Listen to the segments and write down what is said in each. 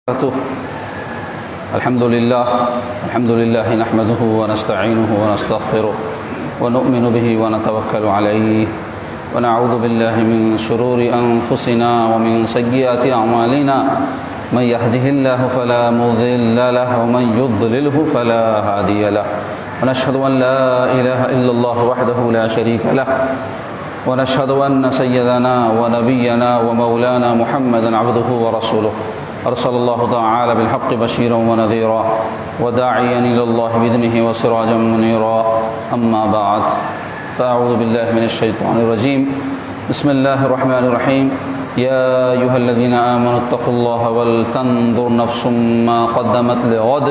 الحمد لله نحمده ونستعينه ونستغفره ونؤمن به ونتوكل عليه ونعوذ بالله من شرور أنفسنا ومن سيئات أعمالنا من يهده الله فلا مضل له ومن يضلله فلا هادي له ونشهد أن لا إله إلا الله وحده لا شريك له ونشهد أن سيدنا ونبينا ومولانا محمدا عبده ورسوله أرسل الله تعالى بالحق بشيرا ونذيرا وداعيا إلى الله بإذنه وسراجا منيرا أما بعد فأعوذ بالله من الشيطان الرجيم بسم الله الرحمن الرحيم يا أيها الذين آمنوا اتقوا الله ولتنظر نفس ما قدمت لغد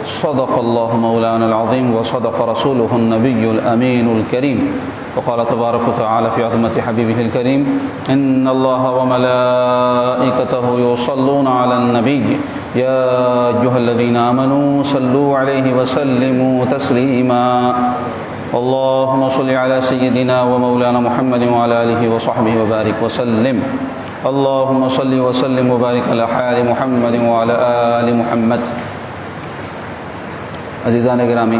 صدق الله مولانا العظيم وصدق رسوله النبي الأمين الكريم وقال تبارك وتعالى في عظمة حبيبه الكريم إن الله وملائكته يصلون على النبي يا أيها الذين آمنوا صلوا عليه وسلموا تسليما اللهم صل على سيدنا ومولانا محمد وعلى آله وصحبه وبارك وسلم اللهم صل وسلم وبارك على حال محمد وعلى آل محمد. عزیزان گرامی،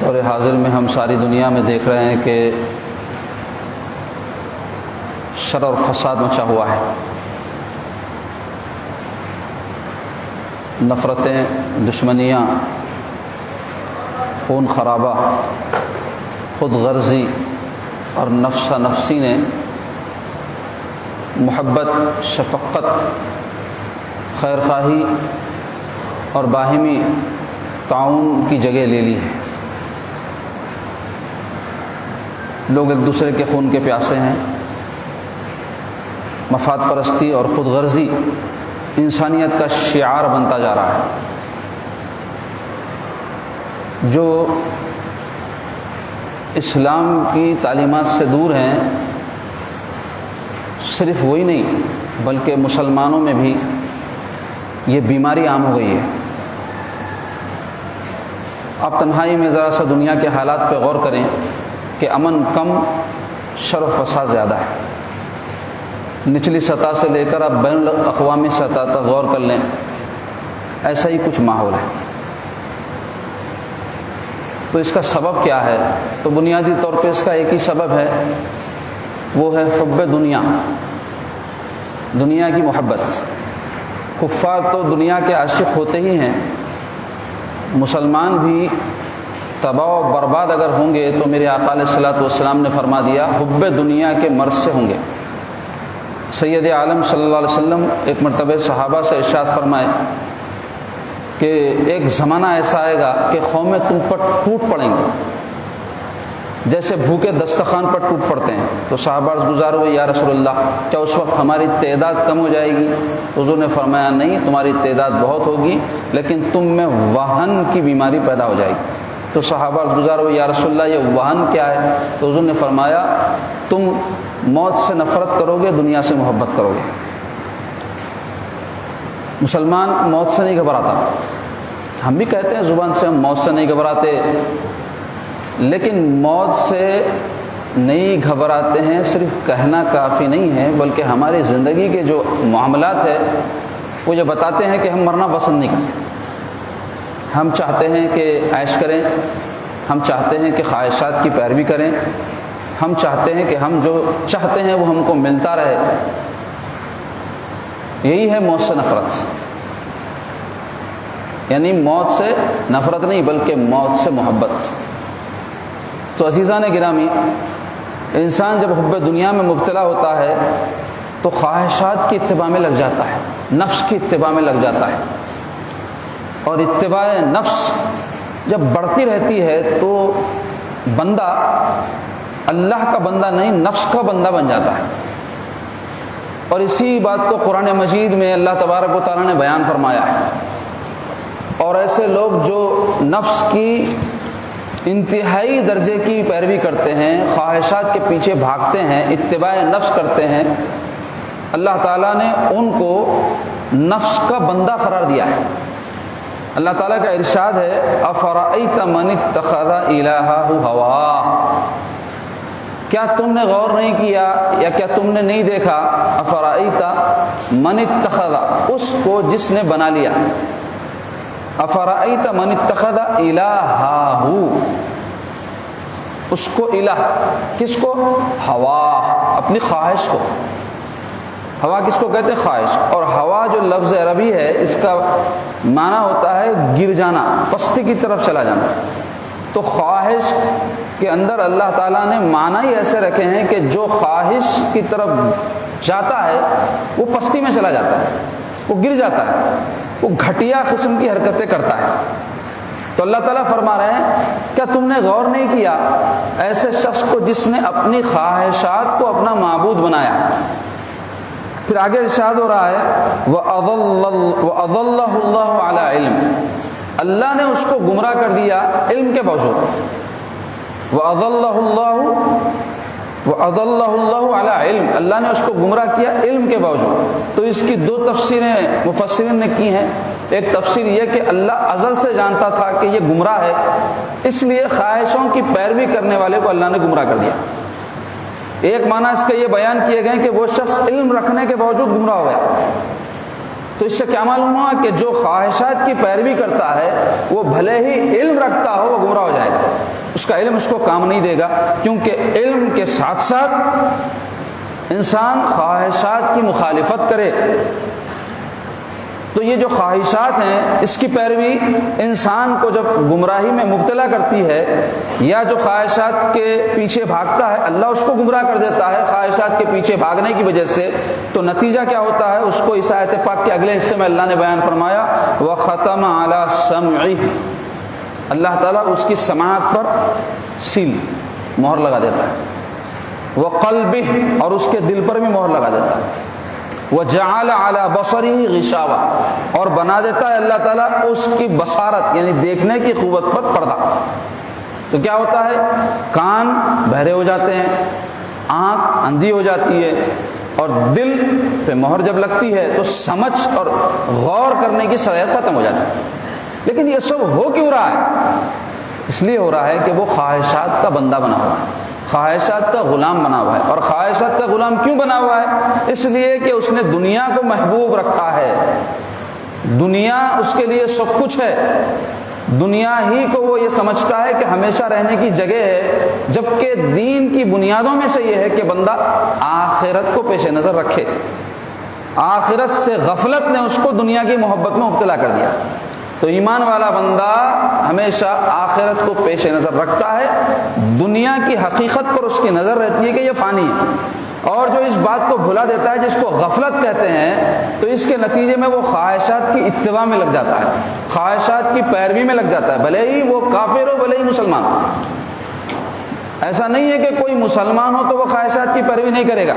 دور حاضر میں ہم ساری دنیا میں دیکھ رہے ہیں کہ شر اور فساد مچا ہوا ہے. نفرتیں، دشمنیاں، خون خرابہ، خود غرضی اور نفسہ نفسی نے محبت، شفقت، خیر خواہی اور باہمی تعاون کی جگہ لے لی ہے. لوگ ایک دوسرے کے خون کے پیاسے ہیں. مفاد پرستی اور خود غرضی انسانیت کا شعار بنتا جا رہا ہے. جو اسلام کی تعلیمات سے دور ہیں، صرف وہی نہیں بلکہ مسلمانوں میں بھی یہ بیماری عام ہو گئی ہے. آپ تنہائی میں ذرا سا دنیا کے حالات پہ غور کریں کہ امن کم، شر و فساد زیادہ ہے. نچلی سطح سے لے کر آپ بین الاقوامی سطح تک غور کر لیں، ایسا ہی کچھ ماحول ہے. تو اس کا سبب کیا ہے؟ تو بنیادی طور پہ اس کا ایک ہی سبب ہے، وہ ہے حب دنیا، دنیا کی محبت. کفار تو دنیا کے عاشق ہوتے ہی ہیں. مسلمان بھی تباہ و برباد اگر ہوں گے تو میرے آقا علیہ الصلوۃ والسلام نے فرما دیا حب دنیا کے مرض سے ہوں گے. سید عالم صلی اللہ علیہ وسلم ایک مرتبہ صحابہ سے ارشاد فرمائے کہ ایک زمانہ ایسا آئے گا کہ قومیں تم پر ٹوٹ پڑیں گے جیسے بھوکے دسترخوان پر ٹوٹ پڑتے ہیں. تو صحابہ عرض گزار ہوئے یا رسول اللہ، کیا اس وقت ہماری تعداد کم ہو جائے گی؟ حضور نے فرمایا نہیں، تمہاری تعداد بہت ہوگی لیکن تم میں وہن کی بیماری پیدا ہو جائے گی. تو صحابہ عرض گزار ہوئے یا رسول اللہ یہ وہن کیا ہے؟ تو حضور نے فرمایا تم موت سے نفرت کرو گے، دنیا سے محبت کرو گے. مسلمان موت سے نہیں گھبراتا. ہم بھی کہتے ہیں زبان سے ہم موت سے نہیں گھبراتے، لیکن موت سے نہیں گھبراتے ہیں صرف کہنا کافی نہیں ہے، بلکہ ہماری زندگی کے جو معاملات ہیں وہ یہ بتاتے ہیں کہ ہم مرنا پسند نہیں کرتے. ہم چاہتے ہیں کہ عیش کریں، ہم چاہتے ہیں کہ خواہشات کی پیروی کریں، ہم چاہتے ہیں کہ ہم جو چاہتے ہیں وہ ہم کو ملتا رہے. یہی ہے موت سے نفرت. یعنی موت سے نفرت نہیں بلکہ موت سے محبت. تو عزیزان گرامی، انسان جب حب دنیا میں مبتلا ہوتا ہے تو خواہشات کی اتباع میں لگ جاتا ہے، نفس کی اتباع میں لگ جاتا ہے. اور اتباع نفس جب بڑھتی رہتی ہے تو بندہ اللہ کا بندہ نہیں، نفس کا بندہ بن جاتا ہے. اور اسی بات کو قرآن مجید میں اللہ تبارک و تعالیٰ نے بیان فرمایا ہے. اور ایسے لوگ جو نفس کی انتہائی درجے کی پیروی کرتے ہیں، خواہشات کے پیچھے بھاگتے ہیں، اتباع نفس کرتے ہیں، اللہ تعالیٰ نے ان کو نفس کا بندہ قرار دیا ہے. اللہ تعالیٰ کا ارشاد ہے افرأیت من اتخذ الہہ ہواہ، کیا تم نے غور نہیں کیا یا کیا تم نے نہیں دیکھا افرائیت من اتخذ، اس کو جس نے بنا لیا، افرائیت من اتخذ الہہ، اس کو الہ، کس کو؟ ہوا، اپنی خواہش کو۔ ہوا کس کو کہتے ہیں؟ خواہش۔ اور ہوا جو لفظ عربی ہے اس کا معنی ہوتا ہے گر جانا، پستی کی طرف چلا جانا۔ تو خواہش کے اندر اللہ تعالیٰ نے معنی ہی ایسے رکھے ہیں کہ جو خواہش کی طرف جاتا ہے وہ پستی میں چلا جاتا ہے، وہ گر جاتا ہے، وہ گھٹیا قسم کی حرکتیں کرتا ہے۔ تو اللہ تعالیٰ فرما رہے ہیں کیا تم نے غور نہیں کیا ایسے شخص کو جس نے اپنی خواہشات کو اپنا معبود بنایا؟ پھر آگے ارشاد ہو رہا ہے وَأَضَلَّهُ اللَّهُ عَلَىٰ عِلْمٍ، اللہ نے اس کو گمراہ کر دیا علم کے باوجود۔ وَأَضَلَّهُ اللَّهُ عَلَىٰ عِلْمٍ، اللہ نے اس کو گمراہ کیا علم کے باوجود۔ تو اس کی دو تفسیریں مفسرین نے کی ہیں۔ ایک تفسیر یہ کہ اللہ ازل سے جانتا تھا کہ یہ گمراہ ہے، اس لیے خواہشوں کی پیروی کرنے والے کو اللہ نے گمراہ کر دیا۔ ایک معنی اس کا یہ بیان کیے گئے کہ وہ شخص علم رکھنے کے باوجود گمراہ ہو گیا۔ تو اس سے کیا معلوم ہوا کہ جو خواہشات کی پیروی کرتا ہے وہ بھلے ہی علم رکھتا ہو وہ گمراہ ہو جائے گا، اس کا علم اس کو کام نہیں دے گا، کیونکہ علم کے ساتھ ساتھ انسان خواہشات کی مخالفت کرے تو یہ جو خواہشات ہیں اس کی پیروی انسان کو جب گمراہی میں مبتلا کرتی ہے، یا جو خواہشات کے پیچھے بھاگتا ہے اللہ اس کو گمراہ کر دیتا ہے خواہشات کے پیچھے بھاگنے کی وجہ سے، تو نتیجہ کیا ہوتا ہے اس کو اس آیت پاک کے اگلے حصے میں اللہ نے بیان فرمایا وَخَتَمَ عَلَى سَمْعِهِ، اللہ تعالیٰ اس کی سماعت پر سیل مہر لگا دیتا ہے، وَقَلْبِهِ، اور اس کے دل پر بھی مہر لگا دیتا ہے، وَجَعَلَ عَلَى بَصَرِهِ غِشَاوَةً، اور بنا دیتا ہے اللہ تعالیٰ اس کی بصارت یعنی دیکھنے کی قوت پر پردہ۔ تو کیا ہوتا ہے؟ کان بہرے ہو جاتے ہیں، آنکھ اندھی ہو جاتی ہے، اور دل پہ مہر جب لگتی ہے تو سمجھ اور غور کرنے کی صلاحیت ختم ہو جاتی ہے۔ لیکن یہ سب ہو کیوں رہا ہے؟ اس لیے ہو رہا ہے کہ وہ خواہشات کا بندہ بنا ہوا ہے، خواہشات کا غلام بنا ہوا ہے۔ اور خواہشات کا غلام کیوں بنا ہوا ہے؟ اس لیے کہ اس نے دنیا کو محبوب رکھا ہے، دنیا اس کے لیے سب کچھ ہے، دنیا ہی کو وہ یہ سمجھتا ہے کہ ہمیشہ رہنے کی جگہ ہے، جبکہ دین کی بنیادوں میں سے یہ ہے کہ بندہ آخرت کو پیش نظر رکھے۔ آخرت سے غفلت نے اس کو دنیا کی محبت میں مبتلا کر دیا۔ تو ایمان والا بندہ ہمیشہ آخرت کو پیش نظر رکھتا ہے، دنیا کی حقیقت پر اس کی نظر رہتی ہے کہ یہ فانی ہے، اور جو اس بات کو بھلا دیتا ہے جس کو غفلت کہتے ہیں، تو اس کے نتیجے میں وہ خواہشات کی اتباع میں لگ جاتا ہے، خواہشات کی پیروی میں لگ جاتا ہے، بھلے ہی وہ کافر ہو بھلے ہی مسلمان ہو۔ ایسا نہیں ہے کہ کوئی مسلمان ہو تو وہ خواہشات کی پیروی نہیں کرے گا،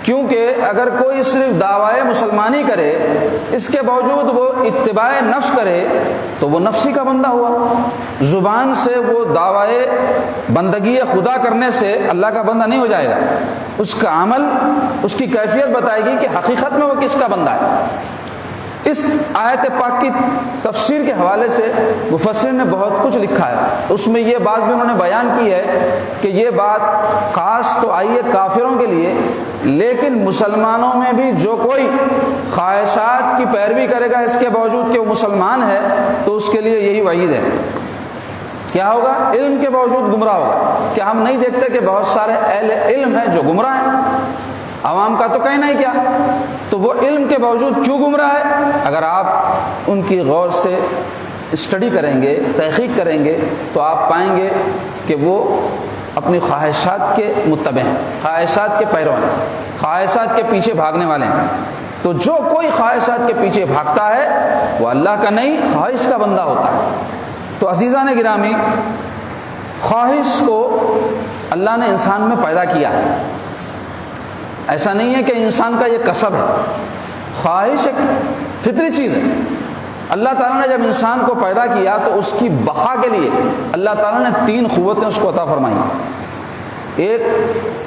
کیونکہ اگر کوئی صرف دعوی مسلمانی کرے اس کے باوجود وہ اتباع نفس کرے تو وہ نفسی کا بندہ ہوا۔ زبان سے وہ دعوی بندگی خدا کرنے سے اللہ کا بندہ نہیں ہو جائے گا، اس کا عمل اس کی کیفیت بتائے گی کہ حقیقت میں وہ کس کا بندہ ہے۔ اس آیت پاک کی تفسیر کے حوالے سے مفسرین نے بہت کچھ لکھا ہے، اس میں یہ بات بھی انہوں نے بیان کی ہے کہ یہ بات خاص تو آئی ہے کافروں کے لیے، لیکن مسلمانوں میں بھی جو کوئی خواہشات کی پیروی کرے گا اس کے باوجود کہ وہ مسلمان ہے تو اس کے لیے یہی وعید ہے۔ کیا ہوگا؟ علم کے باوجود گمراہ ہوگا۔ کیا ہم نہیں دیکھتے کہ بہت سارے اہل علم ہیں جو گمراہ ہیں؟ عوام کا تو کہنا ہی کیا، تو وہ علم کے باوجود کیوں گمراہ ہے؟ اگر آپ ان کی غور سے اسٹڈی کریں گے، تحقیق کریں گے تو آپ پائیں گے کہ وہ اپنی خواہشات کے متبع ہیں، خواہشات کے پیرو ہیں، خواہشات کے پیچھے بھاگنے والے ہیں۔ تو جو کوئی خواہشات کے پیچھے بھاگتا ہے وہ اللہ کا نہیں خواہش کا بندہ ہوتا ہے۔ تو عزیزان گرامی، خواہش کو اللہ نے انسان میں پیدا کیا ہے، ایسا نہیں ہے کہ انسان کا یہ کسب ہے، خواہش ایک فطری چیز ہے۔ اللہ تعالیٰ نے جب انسان کو پیدا کیا تو اس کی بقا کے لیے اللہ تعالیٰ نے 3 قوتیں اس کو عطا فرمائی۔ ایک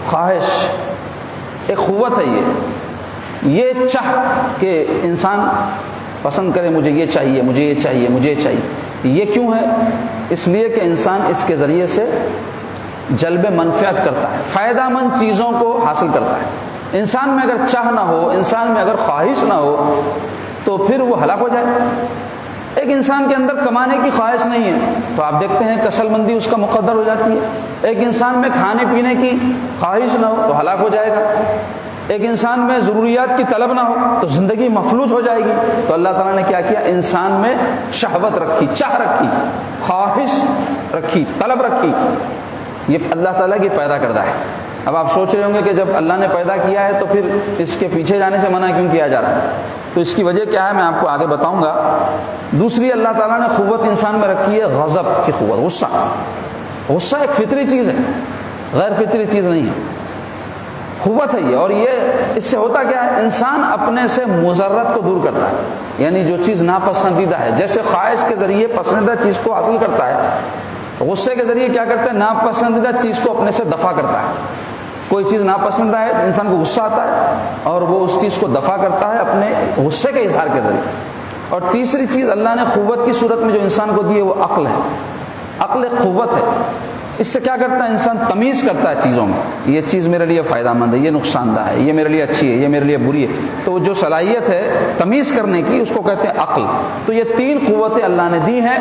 خواہش، ایک قوت ہے یہ چاہ کہ انسان پسند کرے مجھے یہ چاہیے، مجھے یہ چاہیے، مجھے یہ چاہیے۔ یہ کیوں ہے؟ اس لیے کہ انسان اس کے ذریعے سے جلب منفعت کرتا ہے، فائدہ مند چیزوں کو حاصل کرتا ہے۔ انسان میں اگر چاہ نہ ہو، انسان میں اگر خواہش نہ ہو تو پھر وہ ہلاک ہو جائے۔ ایک انسان کے اندر کمانے کی خواہش نہیں ہے تو آپ دیکھتے ہیں کسل مندی اس کا مقدر ہو جاتی ہے۔ ایک انسان میں کھانے پینے کی خواہش نہ ہو تو ہلاک ہو جائے گا۔ ایک انسان میں ضروریات کی طلب نہ ہو تو زندگی مفلوج ہو جائے گی۔ تو اللہ تعالیٰ نے کیا کیا؟ انسان میں شہوت رکھی، چاہ رکھی، خواہش رکھی، طلب رکھی۔ یہ اللہ تعالیٰ کی پیدا کردہ ہے۔ اب آپ سوچ رہے ہوں گے کہ جب اللہ نے پیدا کیا ہے تو پھر اس کے پیچھے جانے سے منع کیوں کیا جا رہا ہے؟ تو اس کی وجہ کیا ہے میں آپ کو آگے بتاؤں گا۔ دوسری اللہ تعالیٰ نے قوت انسان میں رکھی ہے غضب کی قوت، غصہ۔ غصہ ایک فطری چیز ہے، غیر فطری چیز نہیں ہے، قوت ہے یہ۔ اور یہ اس سے ہوتا کیا ہے؟ انسان اپنے سے مضرت کو دور کرتا ہے، یعنی جو چیز ناپسندیدہ ہے، جیسے خواہش کے ذریعے پسندیدہ چیز کو حاصل کرتا ہے، غصے کے ذریعے کیا کرتا ہے؟ ناپسندیدہ چیز کو اپنے سے دفع کرتا ہے۔ کوئی چیز ناپسند ہے انسان کو غصہ آتا ہے اور وہ اس چیز کو دفع کرتا ہے اپنے غصے کے اظہار کے ذریعے۔ اور تیسری چیز اللہ نے قوت کی صورت میں جو انسان کو دی ہے وہ عقل ہے۔ عقل ایک قوت ہے، اس سے کیا کرتا ہے؟ انسان تمیز کرتا ہے چیزوں میں، یہ چیز میرے لیے فائدہ مند ہے، یہ نقصان دہ ہے، یہ میرے لیے اچھی ہے، یہ میرے لیے بری ہے۔ تو جو صلاحیت ہے تمیز کرنے کی اس کو کہتے ہیں عقل۔ تو یہ تین قوتیں اللہ نے دی ہیں،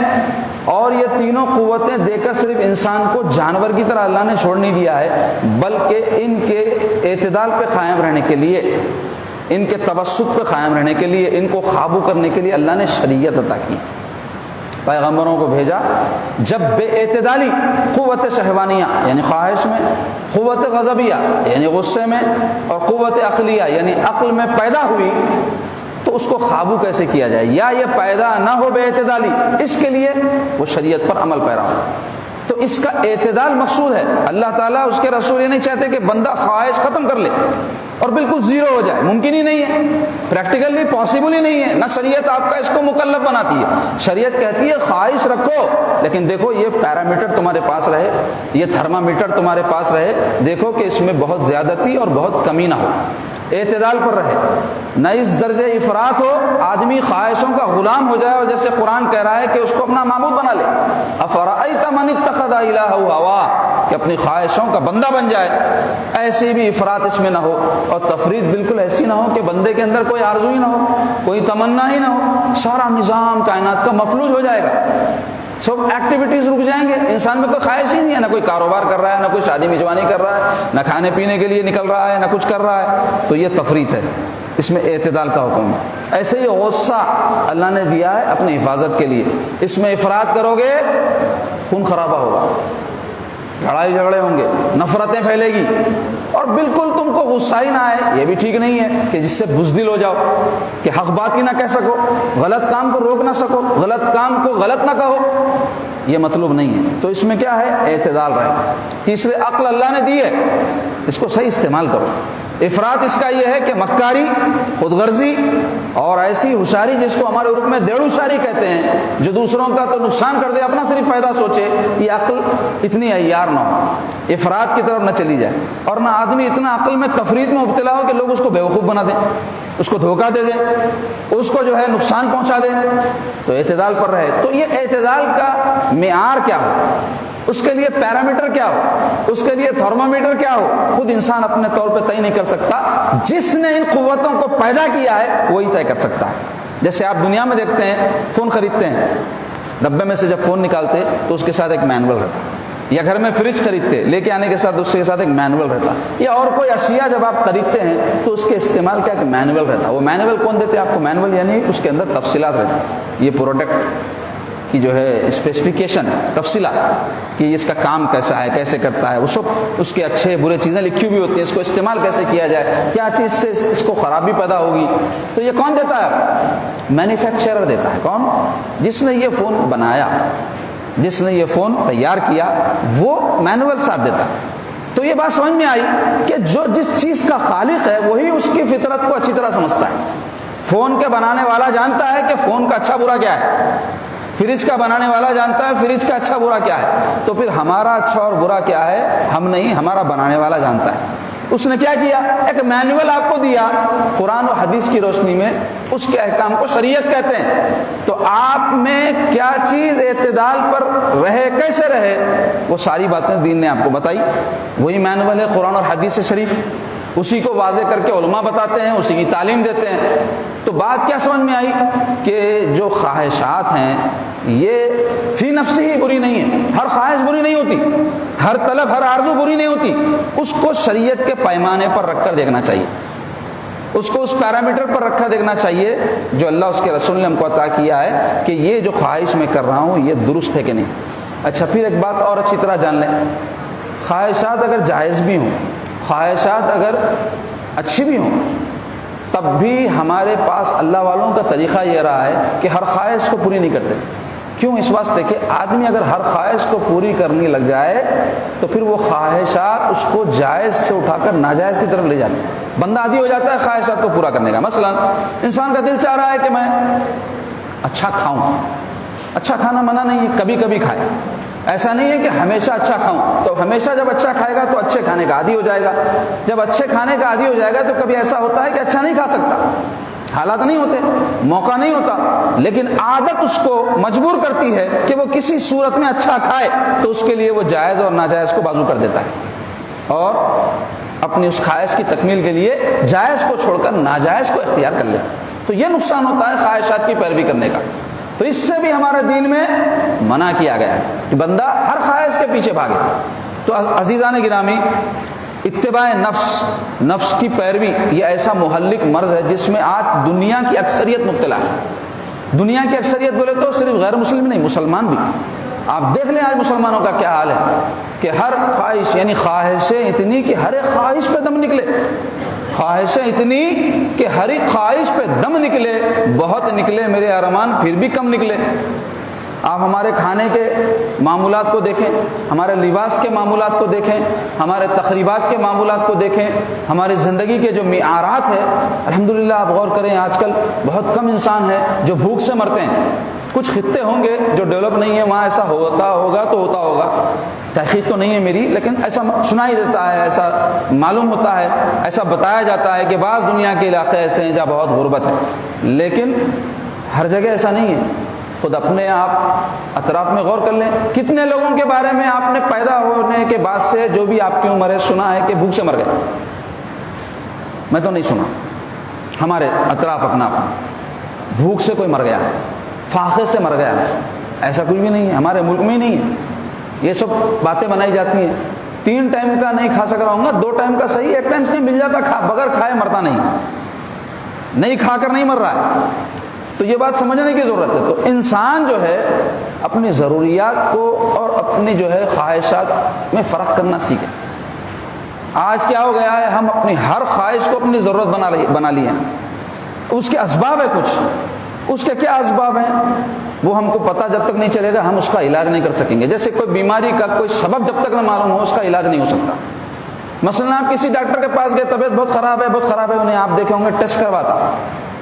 اور یہ تینوں قوتیں دے کر صرف انسان کو جانور کی طرح اللہ نے چھوڑ نہیں دیا ہے، بلکہ ان کے اعتدال پہ قائم رہنے کے لیے، ان کے توسط پہ قائم رہنے کے لیے، ان کو قابو کرنے کے لیے اللہ نے شریعت عطا کی، پیغمبروں کو بھیجا۔ جب بے اعتدالی، قوت شہوانیہ یعنی خواہش میں، قوت غضبیہ یعنی غصے میں، اور قوت عقلیہ یعنی عقل میں پیدا ہوئی تو اس کو قابو کیسے کیا جائے، یا یہ پیدا نہ ہو بے اعتدالی، اس کے لیے وہ شریعت پر عمل پیرا ہو۔ تو اس کا اعتدال مقصود ہے۔ اللہ تعالیٰ اس کے رسول یہ نہیں چاہتے کہ بندہ خواہش ختم کر لے اور بالکل زیرو ہو جائے، ممکن ہی نہیں ہے، پریکٹیکلی پاسبل ہی نہیں ہے۔ نہ شریعت آپ کا اس کو مکلف بناتی ہے، شریعت کہتی ہے خواہش رکھو، لیکن دیکھو یہ پیرامیٹر تمہارے پاس رہے، یہ تھرمامیٹر تمہارے پاس رہے، دیکھو کہ اس میں بہت زیادتی اور بہت کمی نہ ہو، اعتدال پر رہے، نہ اس درجے افراط ہو آدمی خواہشوں کا غلام ہو جائے، اور جیسے قرآن کہہ رہا ہے کہ اس کو اپنا معبود بنا لے، افرأیت من اتخذ الہہ ہواہ، کہ اپنی خواہشوں کا بندہ بن جائے۔ ایسی بھی افراط اس میں نہ ہو، اور تفرید بالکل ایسی نہ ہو کہ بندے کے اندر کوئی آرزو ہی نہ ہو، کوئی تمنا ہی نہ ہو، سارا نظام کائنات کا مفلوج ہو جائے گا، سب ایکٹیویٹیز رک جائیں گے، انسان میں کوئی خواہش ہی نہیں ہے، نہ کوئی کاروبار کر رہا ہے، نہ کوئی شادی میزبانی کر رہا ہے، نہ کھانے پینے کے لیے نکل رہا ہے، نہ کچھ کر رہا ہے۔ تو یہ تفریط ہے، اس میں اعتدال کا حکم ہے۔ ایسے ہی غصہ اللہ نے دیا ہے اپنی حفاظت کے لیے، اس میں افراط کرو گے خون خرابہ ہوگا، لڑائی جھگڑے ہوں گے، نفرتیں پھیلے گی، اور بالکل تم کو غصہ ہی نہ آئے، یہ بھی ٹھیک نہیں ہے کہ جس سے بزدل ہو جاؤ، کہ حق بات ہی نہ کہہ سکو، غلط کام کو روک نہ سکو، غلط کام کو غلط نہ کہو، یہ مطلوب نہیں ہے۔ تو اس میں کیا ہے؟ اعتدال رہے۔ تیسرے عقل اللہ نے دی ہے، اس کو صحیح استعمال کرو۔ افراط اس کا یہ ہے کہ مکاری، خود غرضی اور ایسی ہوشیاری جس کو ہمارے عرف میں دیڑ ہوشیاری کہتے ہیں، جو دوسروں کا تو نقصان کر دے، اپنا صرف فائدہ سوچے، یہ عقل اتنی عیار نہ ہو، افراط کی طرف نہ چلی جائے، اور نہ آدمی اتنا عقل میں تفرید میں مبتلا ہو کہ لوگ اس کو بیوقوف بنا دیں، اس کو دھوکہ دے دیں، اس کو جو ہے نقصان پہنچا دیں۔ تو اعتدال پر رہے۔ تو یہ اعتدال کا معیار کیا ہو، اس کے لیے پیرامیٹر کیا ہو، اس کے لیے تھرمامیٹر کیا ہو، خود انسان اپنے طور پہ طے نہیں کر سکتا، جس نے ان قوتوں کو پیدا کیا ہے وہی طے کر سکتا ہے۔ جیسے آپ دنیا میں دیکھتے ہیں، فون خریدتے ہیں، ڈبے میں سے جب فون نکالتے تو اس کے ساتھ ایک مینول رہتا، یا گھر میں فریج خریدتے، لے کے آنے کے ساتھ اس کے ساتھ ایک مینول رہتا، یا اور کوئی اشیاء جب آپ خریدتے ہیں تو اس کے استعمال کا ایک مینول رہتا۔ وہ مینول کون دیتے ہیں آپ کو؟ مینول یعنی اس کے اندر تفصیلات رہتی، یہ پروڈکٹ کی جو ہے اسپیسیفیکیشن، تفصیلات کہ اس کا کام کیسا ہے، کیسے کرتا ہے، وہ سب اس کے اچھے برے چیزیں لکھی ہوئی ہوتی ہیں، اس کو استعمال کیسے کیا جائے، کیا چیز سے اس کو خرابی پیدا ہوگی۔ تو یہ کون دیتا ہے؟ مینوفیکچرر دیتا ہے۔ کون؟ جس نے یہ فون بنایا، جس نے یہ فون تیار کیا، وہ مینول ساتھ دیتا ہے۔ تو یہ بات سمجھ میں آئی کہ جو جس چیز کا خالق ہے وہی اس کی فطرت کو اچھی طرح سمجھتا ہے۔ فون کے بنانے والا جانتا ہے کہ فون کا اچھا برا کیا ہے، فریج کا بنانے والا جانتا ہے فریج کا اچھا برا کیا ہے۔ تو پھر ہمارا اچھا اور برا کیا ہے ہم نہیں، ہمارا بنانے والا جانتا ہے۔ اس نے کیا کیا؟ ایک مینول آپ کو دیا قرآن و حدیث کی روشنی میں، اس کے احکام کو شریعت کہتے ہیں۔ تو آپ میں کیا چیز اعتدال پر رہے، کیسے رہے، وہ ساری باتیں دین نے آپ کو بتائی۔ وہی مینول ہے قرآن اور حدیث شریف، اسی کو واضح کر کے علماء بتاتے ہیں، اسی کی تعلیم دیتے ہیں۔ تو بات کیا سمجھ میں آئی کہ جو خواہشات ہیں یہ فی نفس ہی بری نہیں ہے، ہر خواہش بری نہیں ہوتی، ہر طلب، ہر آرزو بری نہیں ہوتی، اس کو شریعت کے پیمانے پر رکھ کر دیکھنا چاہیے، اس کو اس پیرامیٹر پر رکھا دیکھنا چاہیے جو اللہ اس کے رسول نے ہم کو عطا کیا ہے کہ یہ جو خواہش میں کر رہا ہوں یہ درست ہے کہ نہیں۔ اچھا، پھر ایک بات اور اچھی طرح جان لیں، خواہشات اگر جائز بھی ہوں، خواہشات اگر اچھی بھی ہوں، تب بھی ہمارے پاس اللہ والوں کا طریقہ یہ رہا ہے کہ ہر خواہش کو پوری نہیں کرتے۔ کیوں؟ اس واسطے کہ آدمی اگر ہر خواہش کو پوری کرنے لگ جائے تو پھر وہ خواہشات اس کو جائز سے اٹھا کر ناجائز کی طرف لے جاتے ہیں، بندہ عادی ہو جاتا ہے خواہشات کو پورا کرنے کا۔ مثلا انسان کا دل چاہ رہا ہے کہ میں اچھا کھاؤں، اچھا کھانا منع نہیں ہے، کبھی کبھی کھائے، ایسا نہیں ہے کہ ہمیشہ اچھا کھاؤں۔ تو ہمیشہ جب اچھا کھائے گا تو اچھے کھانے کا عادی ہو جائے گا، جب اچھے کھانے کا عادی ہو جائے گا تو کبھی ایسا ہوتا ہے کہ اچھا نہیں کھا سکتا، حالات نہیں ہوتے، موقع نہیں ہوتا، لیکن عادت اس کو مجبور کرتی ہے کہ وہ کسی صورت میں اچھا کھائے، تو اس کے لیے وہ جائز اور ناجائز کو بازو کر دیتا ہے اور اپنی اس خواہش کی تکمیل کے لیے جائز کو چھوڑ کر ناجائز کو اختیار کر لیتا ہے۔ تو یہ نقصان ہوتا ہے خواہشات کی پیروی کرنے کا۔ تو اس سے بھی ہمارے دین میں منع کیا گیا ہے کہ بندہ ہر خواہش کے پیچھے بھاگے۔ تو عزیزان گرامی، اتباع نفس کی پیروی یہ ایسا مہلک مرض ہے جس میں آج دنیا کی اکثریت مبتلا ہے۔ دنیا کی اکثریت بولے تو صرف غیر مسلم نہیں، مسلمان بھی۔ آپ دیکھ لیں آج مسلمانوں کا کیا حال ہے کہ ہر خواہش، یعنی خواہشیں اتنی کہ ہر ایک خواہش پہ دم نکلے، خواہشیں اتنی کہ ہر ایک خواہش پہ دم نکلے، بہت نکلے میرے ارمان پھر بھی کم نکلے۔ آپ ہمارے کھانے کے معمولات کو دیکھیں، ہمارے لباس کے معمولات کو دیکھیں، ہمارے تقریبات کے معمولات کو دیکھیں، ہماری زندگی کے جو معیارات ہیں، الحمدللہ آپ غور کریں آج کل بہت کم انسان ہیں جو بھوک سے مرتے ہیں۔ کچھ خطے ہوں گے جو ڈیولپ نہیں ہے، وہاں ایسا ہوتا ہوگا تو ہوتا ہوگا، تحقیق تو نہیں ہے میری، لیکن ایسا سنائی دیتا ہے، ایسا معلوم ہوتا ہے، ایسا بتایا جاتا ہے کہ بعض دنیا کے علاقے ایسے ہیں جہاں بہت غربت ہے، لیکن ہر جگہ ایسا نہیں ہے۔ خود اپنے آپ اطراف میں غور کر لیں، کتنے لوگوں کے بارے میں آپ نے پیدا ہونے کے بعد سے جو بھی آپ کی عمر ہے سنا ہے کہ بھوک سے مر گئے؟ میں تو نہیں سنا۔ ہمارے اطراف اکناف بھوک سے کوئی مر گیا، فاقے سے مر گیا، ایسا کچھ بھی نہیں ہے، ہمارے ملک میں ہی نہیں ہے۔ یہ سب باتیں بنائی جاتی ہیں، 3 ٹائم کا نہیں کھا سک رہا ہوں گا، 2 ٹائم کا صحیح، 1 ٹائم سے مل جاتا، بغیر کھائے مرتا نہیں کھا کر نہیں مر رہا ہے۔ تو یہ بات سمجھنے کی ضرورت ہے۔ تو انسان جو ہے اپنی ضروریات کو اور اپنی جو ہے خواہشات میں فرق کرنا سیکھے۔ آج کیا ہو گیا ہے، ہم اپنی ہر خواہش کو اپنی ضرورت بنا لیے ہیں۔ اس کے اسباب ہے کچھ، اس کے کیا اسباب ہیں وہ ہم کو پتہ جب تک نہیں چلے گا ہم اس کا علاج نہیں کر سکیں گے۔ جیسے کوئی بیماری کا کوئی سبب جب تک نہ معلوم ہو اس کا علاج نہیں ہو سکتا۔ مثلا آپ کسی ڈاکٹر کے پاس گئے، طبیعت بہت خراب ہے، انہیں آپ دیکھے ہوں گے ٹیسٹ کرواتا،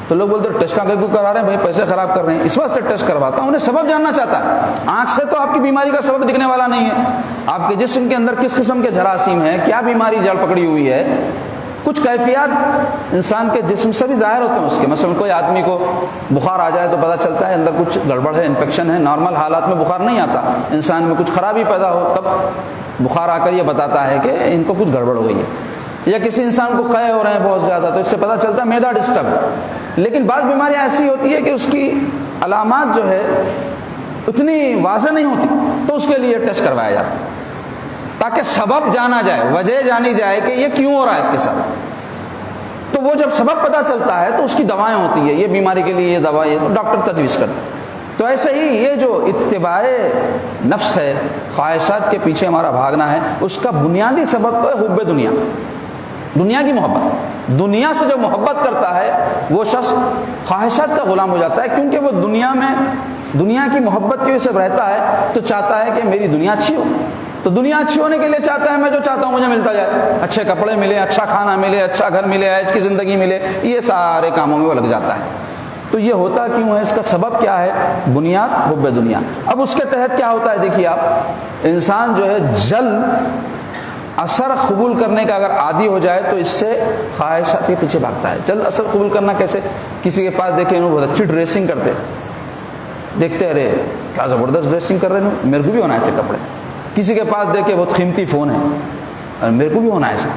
تو لوگ بولتے ہیں ٹیسٹ کیوں کرا رہے ہیں بھائی، پیسے خراب کر رہے ہیں، اس واسطے ٹیسٹ کرواتا ہوں۔ انہیں سبب جاننا چاہتا ہے، آنکھ سے تو آپ کی بیماری کا سبب دکھنے والا نہیں ہے، آپ کے جسم کے اندر کس قسم کے جراثیم ہیں، کیا بیماری جڑ پکڑی ہوئی ہے، کچھ کیفیات انسان کے جسم سے بھی ظاہر ہوتے ہیں اس کے۔ مثلا کوئی آدمی کو بخار آ جائے تو پتہ چلتا ہے اندر کچھ گڑبڑ ہے، انفیکشن ہے۔ نارمل حالات میں بخار نہیں آتا، انسان میں کچھ خرابی پیدا ہو تب بخار آ کر یہ بتاتا ہے کہ ان کو کچھ گڑبڑ ہو گئی ہے۔ یا کسی انسان کو قے ہو رہے ہیں بہت زیادہ تو اس سے پتہ چلتا ہے معدہ ڈسٹرب ہے۔ لیکن بعض بیماریاں ایسی ہوتی ہے کہ اس کی علامات جو ہے اتنی واضح نہیں ہوتی، تو اس کے لیے ٹیسٹ کروایا جاتا ہے تاکہ سبب جانا جائے، وجہ جانی جائے کہ یہ کیوں ہو رہا ہے اس کے ساتھ۔ تو وہ جب سبب پتہ چلتا ہے تو اس کی دوائیں ہوتی ہیں، یہ بیماری کے لیے یہ دوا، یہ تو ڈاکٹر تجویز کرتا ہے۔ تو ایسے ہی یہ جو اتباع نفس ہے، خواہشات کے پیچھے ہمارا بھاگنا ہے، اس کا بنیادی سبب تو ہے حب دنیا، دنیا کی محبت۔ دنیا سے جو محبت کرتا ہے وہ شخص خواہشات کا غلام ہو جاتا ہے، کیونکہ وہ دنیا میں دنیا کی محبت کی وجہ سے رہتا ہے، تو چاہتا ہے کہ میری دنیا اچھی ہو۔ تو دنیا اچھی ہونے کے لیے چاہتا ہے میں جو چاہتا ہوں مجھے ملتا جائے، اچھے کپڑے ملے، اچھا کھانا ملے، اچھا گھر ملے، عیش کی زندگی ملے، یہ سارے کاموں میں وہ لگ جاتا ہے۔ تو یہ ہوتا کیوں ہے، اس کا سبب کیا ہے؟ بنیاد حب دنیا۔ اب اس کے تحت کیا ہوتا ہے، دیکھیے آپ، انسان جو ہے اثر قبول کرنے کا اگر عادی ہو جائے تو اس سے خواہشات کے پیچھے بھاگتا ہے. چل اثر قبول کرنا کیسے؟ کسی کے پاس دیکھیں انہوں بہت اچھی ڈریسنگ کرتے, دیکھتے ارے کیا زبردست ڈریسنگ کر رہے ہیں, میرے کو بھی ہونا ایسے کپڑے. کسی کے پاس دیکھے بہت قیمتی فون ہے اور میرے کو بھی ہونا ایسا.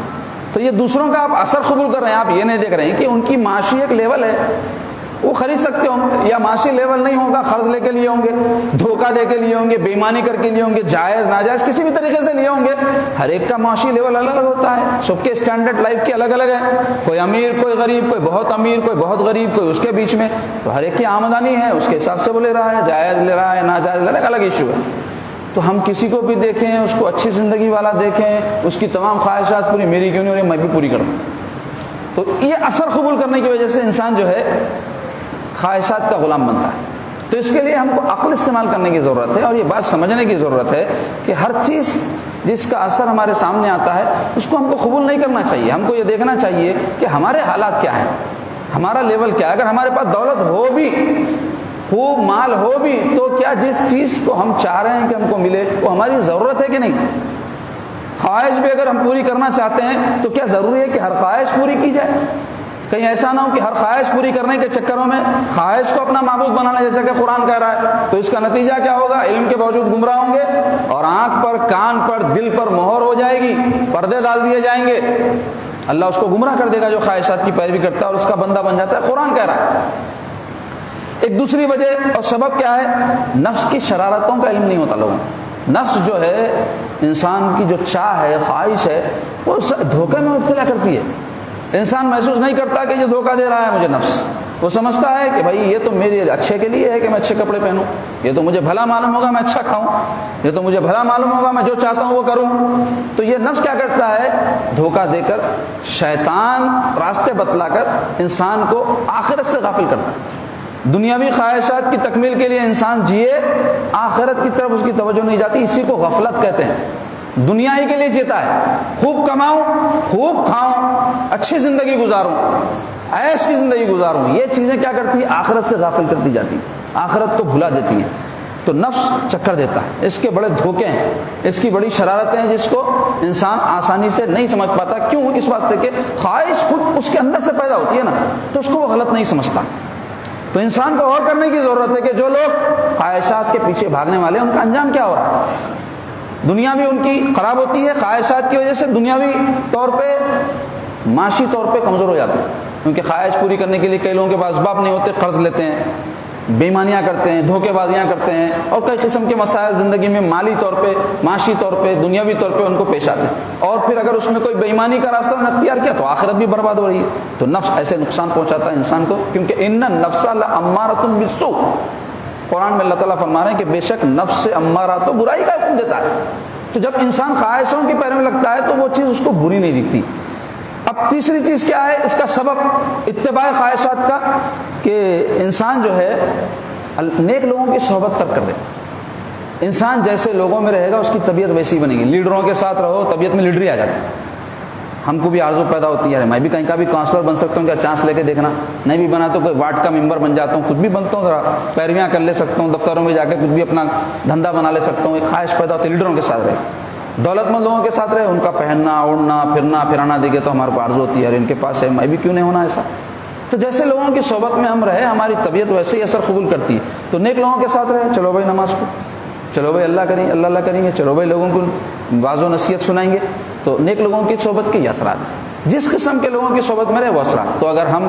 تو یہ دوسروں کا آپ اثر قبول کر رہے ہیں, آپ یہ نہیں دیکھ رہے ہیں کہ ان کی معاشی ایک لیول ہے, وہ خرید سکتے ہوں گے, یا معاشی لیول نہیں ہوگا, قرض لے کے لیے ہوں گے, دھوکہ دے کے لیے ہوں گے, بے ایمانی کر کے لیے ہوں گے, جائز ناجائز کسی بھی طریقے سے لیے ہوں گے. ہر ایک کا معاشی لیول الگ الگ ہوتا ہے, سب کے اسٹینڈرڈ لائف کے الگ الگ ہیں. کوئی امیر, کوئی غریب, کوئی بہت امیر, کوئی بہت غریب, کوئی اس کے بیچ میں. تو ہر ایک کی آمدنی ہے, اس کے حساب سے وہ لے رہا ہے, جائز لے رہا ہے, ناجائز لے رہا ہے, الگ ایشو ہے. تو ہم کسی کو بھی دیکھیں, اس کو اچھی زندگی والا دیکھیں, اس کی تمام خواہشات پوری, میری کیوں نہیں ہو رہی, میں بھی پوری کر دوں. تو یہ اثر قبول کرنے کی وجہ سے انسان جو ہے خواہشات کا غلام بنتا ہے. تو اس کے لیے ہم کو عقل استعمال کرنے کی ضرورت ہے, اور یہ بات سمجھنے کی ضرورت ہے کہ ہر چیز جس کا اثر ہمارے سامنے آتا ہے اس کو ہم کو قبول نہیں کرنا چاہیے. ہم کو یہ دیکھنا چاہیے کہ ہمارے حالات کیا ہیں, ہمارا لیول کیا ہے. اگر ہمارے پاس دولت ہو بھی, خوب مال ہو بھی, تو کیا جس چیز کو ہم چاہ رہے ہیں کہ ہم کو ملے وہ ہماری ضرورت ہے کہ نہیں؟ خواہش بھی اگر ہم پوری کرنا چاہتے ہیں تو کیا ضروری ہے کہ ہر خواہش پوری کی جائے؟ کہیں ایسا نہ ہو کہ ہر خواہش پوری کرنے کے چکروں میں خواہش کو اپنا معبود بنانا, جیسا کہ قرآن کہہ رہا ہے. تو اس کا نتیجہ کیا ہوگا؟ علم کے باوجود گمراہ ہوں گے, اور آنکھ پر, کان پر, دل پر مہر ہو جائے گی, پردے ڈال دیے جائیں گے. اللہ اس کو گمراہ کر دے گا جو خواہشات کی پیروی کرتا ہے, اور اس کا بندہ بن جاتا ہے. قرآن کہہ رہا ہے. ایک دوسری وجہ اور سبب کیا ہے؟ نفس کی شرارتوں کا علم نہیں ہوتا لوگوں کو. نفس جو ہے, انسان کی جو چاہ ہے, خواہش ہے, وہ دھوکے میں مبتلا کرتی ہے. انسان محسوس نہیں کرتا کہ یہ دھوکہ دے رہا ہے مجھے نفس. وہ سمجھتا ہے کہ بھائی یہ تو میرے اچھے کے لیے ہے کہ میں اچھے کپڑے پہنوں, یہ تو مجھے بھلا معلوم ہوگا میں اچھا کھاؤں, یہ تو مجھے بھلا معلوم ہوگا میں جو چاہتا ہوں وہ کروں. تو یہ نفس کیا کرتا ہے؟ دھوکہ دے کر, شیطان راستے بتلا کر انسان کو آخرت سے غافل کرتا ہے. دنیاوی خواہشات کی تکمیل کے لیے انسان جیے, آخرت کی طرف اس کی توجہ نہیں جاتی. اسی کو غفلت کہتے ہیں. دنیا ہی کے لیے جیتا ہے, خوب کماؤں, خوب کھاؤں, اچھی زندگی گزاروں, عیش کی زندگی گزاروں. یہ چیزیں کیا کرتی ہیں؟ آخرت سے غافل کرتی جاتی ہیں, آخرت کو بھلا دیتی ہیں. تو نفس چکر دیتا ہے. اس کے بڑے دھوکے ہیں, اس کی بڑی شرارتیں ہیں, جس کو انسان آسانی سے نہیں سمجھ پاتا. کیوں؟ اس واسطے کہ خواہش خود اس کے اندر سے پیدا ہوتی ہے نا, تو اس کو وہ غلط نہیں سمجھتا. تو انسان کو غور کرنے کی ضرورت ہے کہ جو لوگ خواہشات کے پیچھے بھاگنے والے ہیں ان کا انجام کیا ہو رہا ہے. دنیا بھی ان کی خراب ہوتی ہے, خواہشات کی وجہ سے دنیاوی طور پہ, معاشی طور پہ کمزور ہو جاتے ہیں. کیونکہ خواہش پوری کرنے کے لیے کئی لوگوں کے پاس اسباب نہیں ہوتے, قرض لیتے ہیں, بے ایمانیاں کرتے ہیں, دھوکے بازیاں کرتے ہیں, اور کئی قسم کے مسائل زندگی میں مالی طور پہ, معاشی طور پہ, دنیاوی طور پہ ان کو پیش آتے ہیں. اور پھر اگر اس میں کوئی بے ایمانی کا راستہ انہوں نے اختیار کیا تو آخرت بھی برباد ہو رہی ہے. تو نفس ایسے نقصان پہنچاتا ہے انسان کو, کیونکہ ان النفس لامارۃ بالسوء. قرآن میں اللہ تعالیٰ فرما رہے ہیں کہ بے شک نفس امارہ تو برائی کا حکم دیتا ہے. تو جب انسان خواہشوں کی پیروی میں لگتا ہے تو وہ چیز اس کو بری نہیں دکھتی. اب تیسری چیز کیا ہے اس کا سبب اتباع خواہشات کا, کہ انسان جو ہے نیک لوگوں کی صحبت ترک کر دے. انسان جیسے لوگوں میں رہے گا اس کی طبیعت ویسی بنے گی. لیڈروں کے ساتھ رہو, طبیعت میں لیڈری آ جاتی ہے. ہم کو بھی آرزو پیدا ہوتی ہے, میں بھی کہیں کا بھی کاؤنسلر بن سکتا ہوں, کیا چانس لے کے دیکھنا. نہیں بھی بنا تو کوئی وارڈ کا ممبر بن جاتا ہوں, کچھ بھی بنتا ہوں, ذرا پیرویاں کر لے سکتا ہوں, دفتروں میں جا کے کچھ بھی اپنا دھندا بنا لے سکتا ہوں. ایک خواہش پیدا ہوتی ہے لیڈروں کے ساتھ رہے, دولت مند لوگوں کے ساتھ رہے, ان کا پہننا اوڑھنا پھرنا پھرانا دیکھے تو ہمارے کو آرزو ہوتی ہے یار ان کے پاس ہے, میں بھی کیوں نہیں ہونا ایسا. تو جیسے لوگوں کی صحبت میں ہم رہے ہماری طبیعت ویسے ہی اثر قبول کرتی ہے. تو نیک لوگوں کے ساتھ رہے, چلو بھائی نماز کو, چلو بھائی اللہ کریں, اللہ کریں گے, چلو بھائی لوگوں کو واعظ و نصیحت سنائیں گے. تو نیک لوگوں کی صحبت کے یہ اثرات, جس قسم کے لوگوں کی صحبت میں رہے وہ اثرات. تو اگر ہم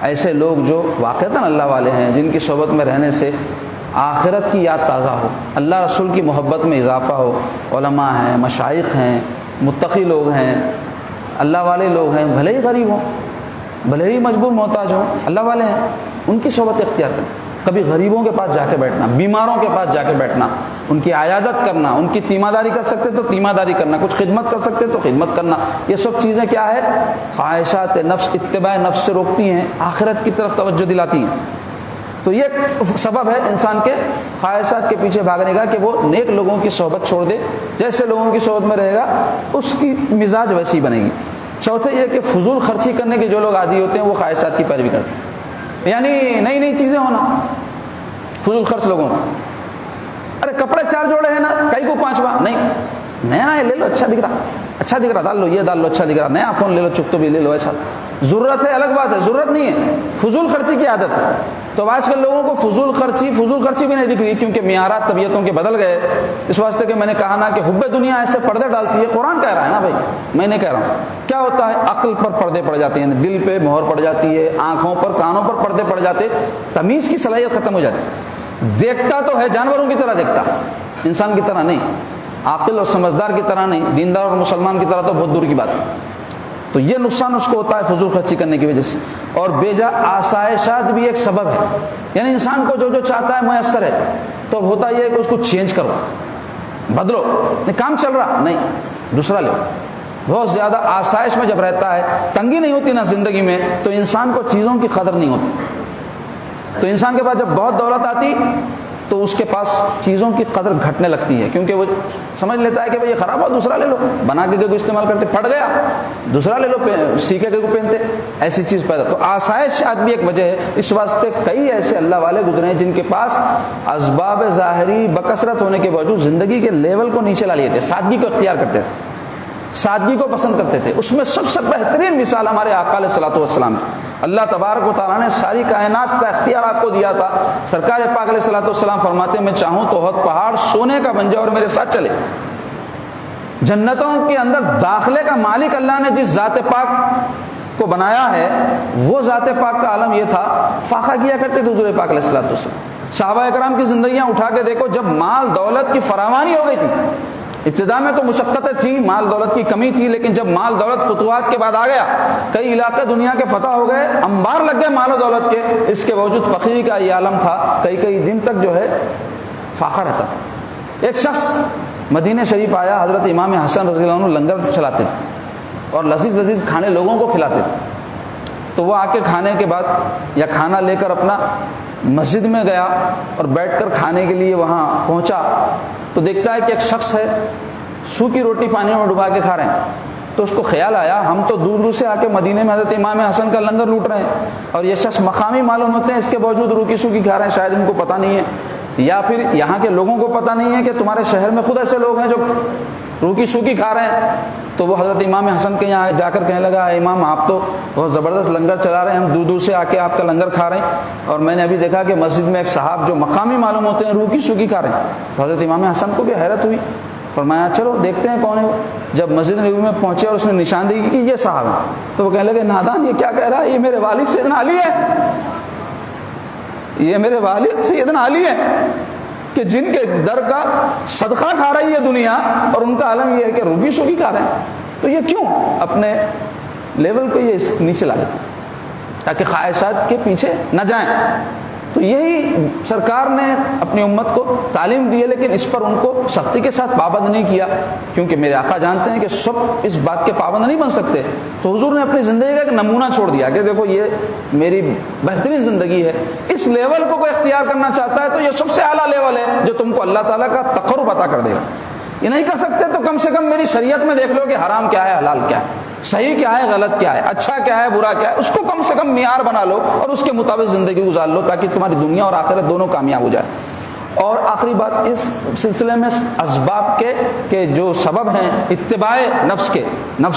ایسے لوگ جو واقعتاً اللہ والے ہیں, جن کی صحبت میں رہنے سے آخرت کی یاد تازہ ہو, اللہ رسول کی محبت میں اضافہ ہو, علماء ہیں, مشائخ ہیں, متقی لوگ ہیں, اللہ والے لوگ ہیں, بھلے ہی غریب ہوں, بھلے ہی مجبور محتاج ہوں, اللہ والے ہیں, ان کی صحبت اختیار کریں. کبھی غریبوں کے پاس جا کے بیٹھنا, بیماروں کے پاس جا کے بیٹھنا, ان کی عیادت کرنا, ان کی تیمارداری کر سکتے تو تیمارداری کرنا, کچھ خدمت کر سکتے تو خدمت کرنا. یہ سب چیزیں کیا ہے؟ خواہشات نفس, اتباع نفس سے روکتی ہیں, آخرت کی طرف توجہ دلاتی ہیں. تو یہ سبب ہے انسان کے خواہشات کے پیچھے بھاگنے کا کہ وہ نیک لوگوں کی صحبت چھوڑ دے. جیسے لوگوں کی صحبت میں رہے گا اس کی مزاج ویسی بنے گی. چوتھے یہ کہ فضول خرچی کرنے کے جو لوگ عادی ہوتے ہیں وہ خواہشات کی پیروی کرتے ہیں, یعنی نئی نئی چیزیں ہونا, فضول خرچ لوگوں کو. ارے کپڑے 4 جوڑے ہیں نا, کئی کو 5واں نہیں, نیا ہے لے لو, اچھا دکھ رہا, اچھا دکھ رہا ڈال لو، یہ ڈال لو، اچھا دکھ رہا، نیا فون لے لو، چک تو بھی لے لو، ایسا ضرورت ہے الگ بات ہے، ضرورت نہیں ہے، فضول خرچی کی عادت ہے۔ تو آج کل لوگوں کو فضول خرچی بھی نہیں دکھ رہی، کیونکہ معیارات طبیعتوں کے بدل گئے، اس واسطے کہ میں نے کہا نا کہ حب دنیا ایسے پردے ڈالتی ہے، قرآن کہہ رہا ہے نا بھائی، میں نہیں کہہ رہا ہوں۔ کیا ہوتا ہے، عقل پر پردے پڑ جاتے ہیں، دل پہ مہر پڑ جاتی ہے، آنکھوں پر کانوں پر پردے پڑ جاتے، تمیز کی صلاحیت ختم ہو جاتی۔ دیکھتا تو ہے جانوروں کی طرح دیکھتا، انسان کی طرح نہیں، عاقل اور سمجھدار کی طرح نہیں، دیندار اور مسلمان کی طرح تو بہت دور کی بات ہے۔ تو یہ نقصان اس کو ہوتا ہے فضول خرچی کرنے کی وجہ سے۔ اور بیجا آسائشات بھی ایک سبب ہے، یعنی انسان کو جو جو چاہتا ہے میسر ہے، تو ہوتا یہ ہے کہ اس کو چینج کرو، بدلو، کام چل رہا نہیں دوسرا لو۔ بہت زیادہ آسائش میں جب رہتا ہے، تنگی نہیں ہوتی نا زندگی میں، تو انسان کو چیزوں کی قدر نہیں ہوتی۔ تو انسان کے پاس جب بہت دولت آتی تو اس کے پاس چیزوں کی قدر گھٹنے لگتی ہے، کیونکہ وہ سمجھ لیتا ہے کہ بھئی یہ خراب ہوا دوسرا لے لو، بنا کے کو استعمال کرتے، پھٹ گیا دوسرا لے لو، سیکھے کے کو پہنتے، ایسی چیز پیدا۔ تو آسائش بھی ایک وجہ ہے، اس واسطے کئی ایسے اللہ والے گزرے ہیں جن کے پاس اسباب ظاہری بکثرت ہونے کے باوجود زندگی کے لیول کو نیچے لا لیے تھے، سادگی کو اختیار کرتے تھے، سادگی کو پسند کرتے تھے۔ اس میں سب سے بہترین مثال ہمارے آقا علیہ الصلوۃ والسلام ہے۔ اللہ تبارک و تعالیٰ نے ساری کائنات کا اختیار آپ کو دیا تھا۔ سرکار پاک علیہ الصلوۃ والسلام فرماتے ہیں میں چاہوں تو احد پہاڑ سونے کا بن جائے اور میرے ساتھ چلے۔ جنتوں کے اندر داخلے کا مالک اللہ نے جس ذات پاک کو بنایا ہے، وہ ذات پاک کا عالم یہ تھا، فاقہ کیا کرتے تھے حضور پاک علیہ الصلوۃ والسلام۔ صحابہ اکرام کی زندگیاں اٹھا کے دیکھو، جب مال دولت کی فراوانی ہو گئی تھی، ابتدا میں تو مشقتیں تھی، مال دولت کی کمی تھی، لیکن جب مال دولت فتوحات کے بعد آ گیا، کئی علاقے دنیا کے فتح ہو گئے، انبار لگ گئے مال و دولت کے، اس کے باوجود فقیری کا یہ عالم تھا، کئی دن تک جو ہے فاقہ رہتا تھا۔ ایک شخص مدینہ شریف آیا، حضرت امام حسن رضی اللہ عنہ لنگر چلاتے تھے اور لذیذ کھانے لوگوں کو کھلاتے تھے۔ تو وہ آ کے کھانے کے بعد یا کھانا لے کر اپنا مسجد میں گیا اور بیٹھ کر کھانے کے لیے وہاں پہنچا، تو دیکھتا ہے کہ ایک شخص ہے سوکھی روٹی پانی میں ڈبا کے کھا رہے ہیں۔ تو اس کو خیال آیا ہم تو دور دور سے آ کے مدینے میں حضرت امام حسن کا لنگر لوٹ رہے ہیں، اور یہ شخص مقامی معلوم ہوتے ہیں، اس کے باوجود روکی سوکھی کھا رہے ہیں، شاید ان کو پتہ نہیں ہے، یا پھر یہاں کے لوگوں کو پتہ نہیں ہے کہ تمہارے شہر میں خود ایسے لوگ ہیں جو روکی سوکھی کھا رہے ہیں۔ تو وہ حضرت امام حسن کے یہاں جا کر کہنے لگا امام آپ تو بہت زبردست لنگر چلا رہے ہیں، ہم دور دور سے آ کے آپ کا لنگر کھا رہے ہیں، اور میں نے ابھی دیکھا کہ مسجد میں ایک صاحب جو مقامی معلوم ہوتے ہیں روکی سوکھی کھا رہے ہیں۔ تو حضرت امام حسن کو بھی حیرت ہوئی، فرمایا چلو دیکھتے ہیں کون ہے وہ۔ جب مسجد نبوی میں پہنچے اور اس نے نشاندہی کی یہ صاحب ہے، تو وہ کہنے لگے نادان یہ کیا کہہ رہا ہے، یہ میرے والد سیدنا علی ہے، یہ میرے والد سیدنا علی ہے، کہ جن کے در کا صدقہ کھا رہی ہے دنیا، اور ان کا عالم یہ ہے کہ روکی سوکھی کھا رہے ہیں۔ تو یہ کیوں اپنے لیول کو یہ نیچے لا دیتے تاکہ خواہشات کے پیچھے نہ جائیں۔ تو یہی سرکار نے اپنی امت کو تعلیم دی ہے، لیکن اس پر ان کو سختی کے ساتھ پابند نہیں کیا، کیونکہ میرے آقا جانتے ہیں کہ سب اس بات کے پابند نہیں بن سکتے۔ تو حضور نے اپنی زندگی کا ایک نمونہ چھوڑ دیا کہ دیکھو یہ میری بہترین زندگی ہے، اس لیول کو کوئی اختیار کرنا چاہتا ہے تو یہ سب سے اعلیٰ لیول ہے جو تم کو اللہ تعالیٰ کا تقرب عطا کر دے گا۔ یہ نہیں کر سکتے تو کم سے کم میری شریعت میں دیکھ لو کہ حرام کیا ہے، حلال کیا ہے، صحیح کیا ہے، غلط کیا ہے، اچھا کیا ہے، برا کیا ہے، اس کو کم سے کم معیار بنا لو اور اس کے مطابق زندگی گزار لو، تاکہ تمہاری دنیا اور آخرت دونوں کامیاب ہو جائے۔ اور آخری بات اس سلسلے میں اسباب کے جو سبب ہیں اتباع نفس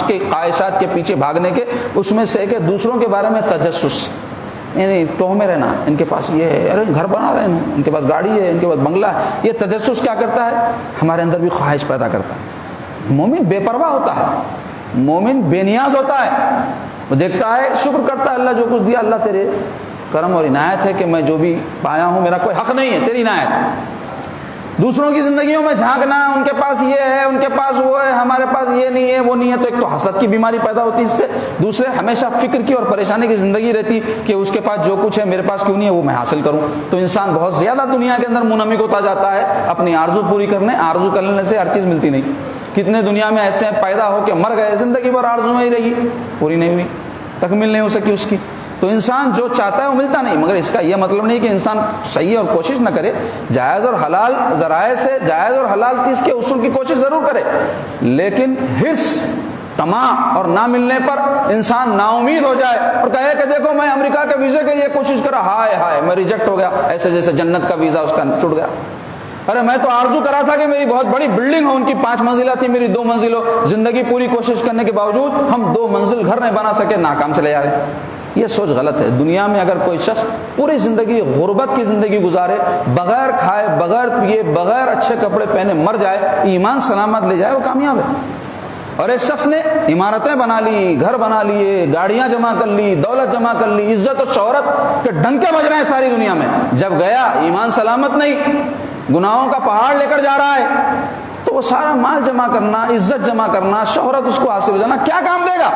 کے خواہشات کے پیچھے بھاگنے کے، اس میں سے کہ دوسروں کے بارے میں تجسس، یعنی ٹوہ میں رہنا، ان کے پاس یہ ہے، ارے گھر بنا رہے ہیں، ان کے پاس گاڑی ہے، ان کے پاس بنگلہ ہے۔ یہ تجسس کیا کرتا ہے، ہمارے اندر بھی خواہش پیدا کرتا ہے۔ مومن بے پرواہ ہوتا ہے، مومن بے نیاز ہوتا ہے، وہ دیکھتا ہے، شکر کرتا ہے اللہ جو کچھ دیا اللہ تیرے کرم اور عنایت ہے کہ میں جو بھی پایا ہوں میرا کوئی حق نہیں ہے، تیری عنایت ہے۔ دوسروں کی زندگیوں میں جھانکنا، ان کے پاس یہ ہے، ان کے پاس وہ ہے، ہمارے پاس یہ نہیں ہے، وہ نہیں ہے، تو ایک تو حسد کی بیماری پیدا ہوتی ہے اس سے، دوسرے ہمیشہ فکر کی اور پریشانی کی زندگی رہتی کہ اس کے پاس جو کچھ ہے میرے پاس کیوں نہیں ہے، وہ میں حاصل کروں۔ تو انسان بہت زیادہ دنیا کے اندر منہمک ہوتا جاتا ہے، اپنی آرزو پوری کرنے، آرزو کرنے سے ہر چیز ملتی نہیں۔ کتنے دنیا میں ایسے پیدا ہو کے مر گئے، زندگی بھر آرزو میں ہی رہی، پوری نہیں ہوئی، تکمیل نہیں ہو سکی اس کی۔ تو انسان جو چاہتا ہے وہ ملتا نہیں، مگر اس کا یہ مطلب نہیں کہ انسان صحیح اور کوشش نہ کرے، جائز اور حلال ذرائع سے جائز اور حلال چیز کے حصول کی کوشش ضرور کرے، لیکن حرص، طمع اور نہ ملنے پر انسان نا امید ہو جائے اور کہے کہ دیکھو میں امریکہ کے ویزے کے لیے کوشش کرا، ہائے ہائے میں ریجیکٹ ہو گیا، ایسے جیسے جنت کا ویزا اس کا چھوٹ گیا۔ ارے میں تو آرزو کرا تھا کہ میری بہت بڑی بلڈنگ ہو، ان کی 5 منزلہ تھی، میری 2 منزل ہو، زندگی پوری کوشش کرنے کے باوجود ہم 2 منزل گھر نہیں بنا سکے، ناکام چلے جا رہے۔ یہ سوچ غلط ہے۔ دنیا میں اگر کوئی شخص پوری زندگی غربت کی زندگی گزارے، بغیر کھائے، بغیر پیے، بغیر اچھے کپڑے پہنے مر جائے، ایمان سلامت لے جائے، وہ کامیاب ہے۔ اور ایک شخص نے عمارتیں بنا لی، گھر بنا لیے، گاڑیاں جمع کر لی، دولت جمع کر لی، عزت و شہرت کے ڈنکے بج رہے ہیں ساری دنیا میں، جب گیا ایمان سلامت نہیں، گناہوں کا پہاڑ لے کر جا رہا ہے، تو وہ سارا مال جمع کرنا، عزت جمع کرنا، شہرت اس کو حاصل ہو جانا کیا کام دے گا؟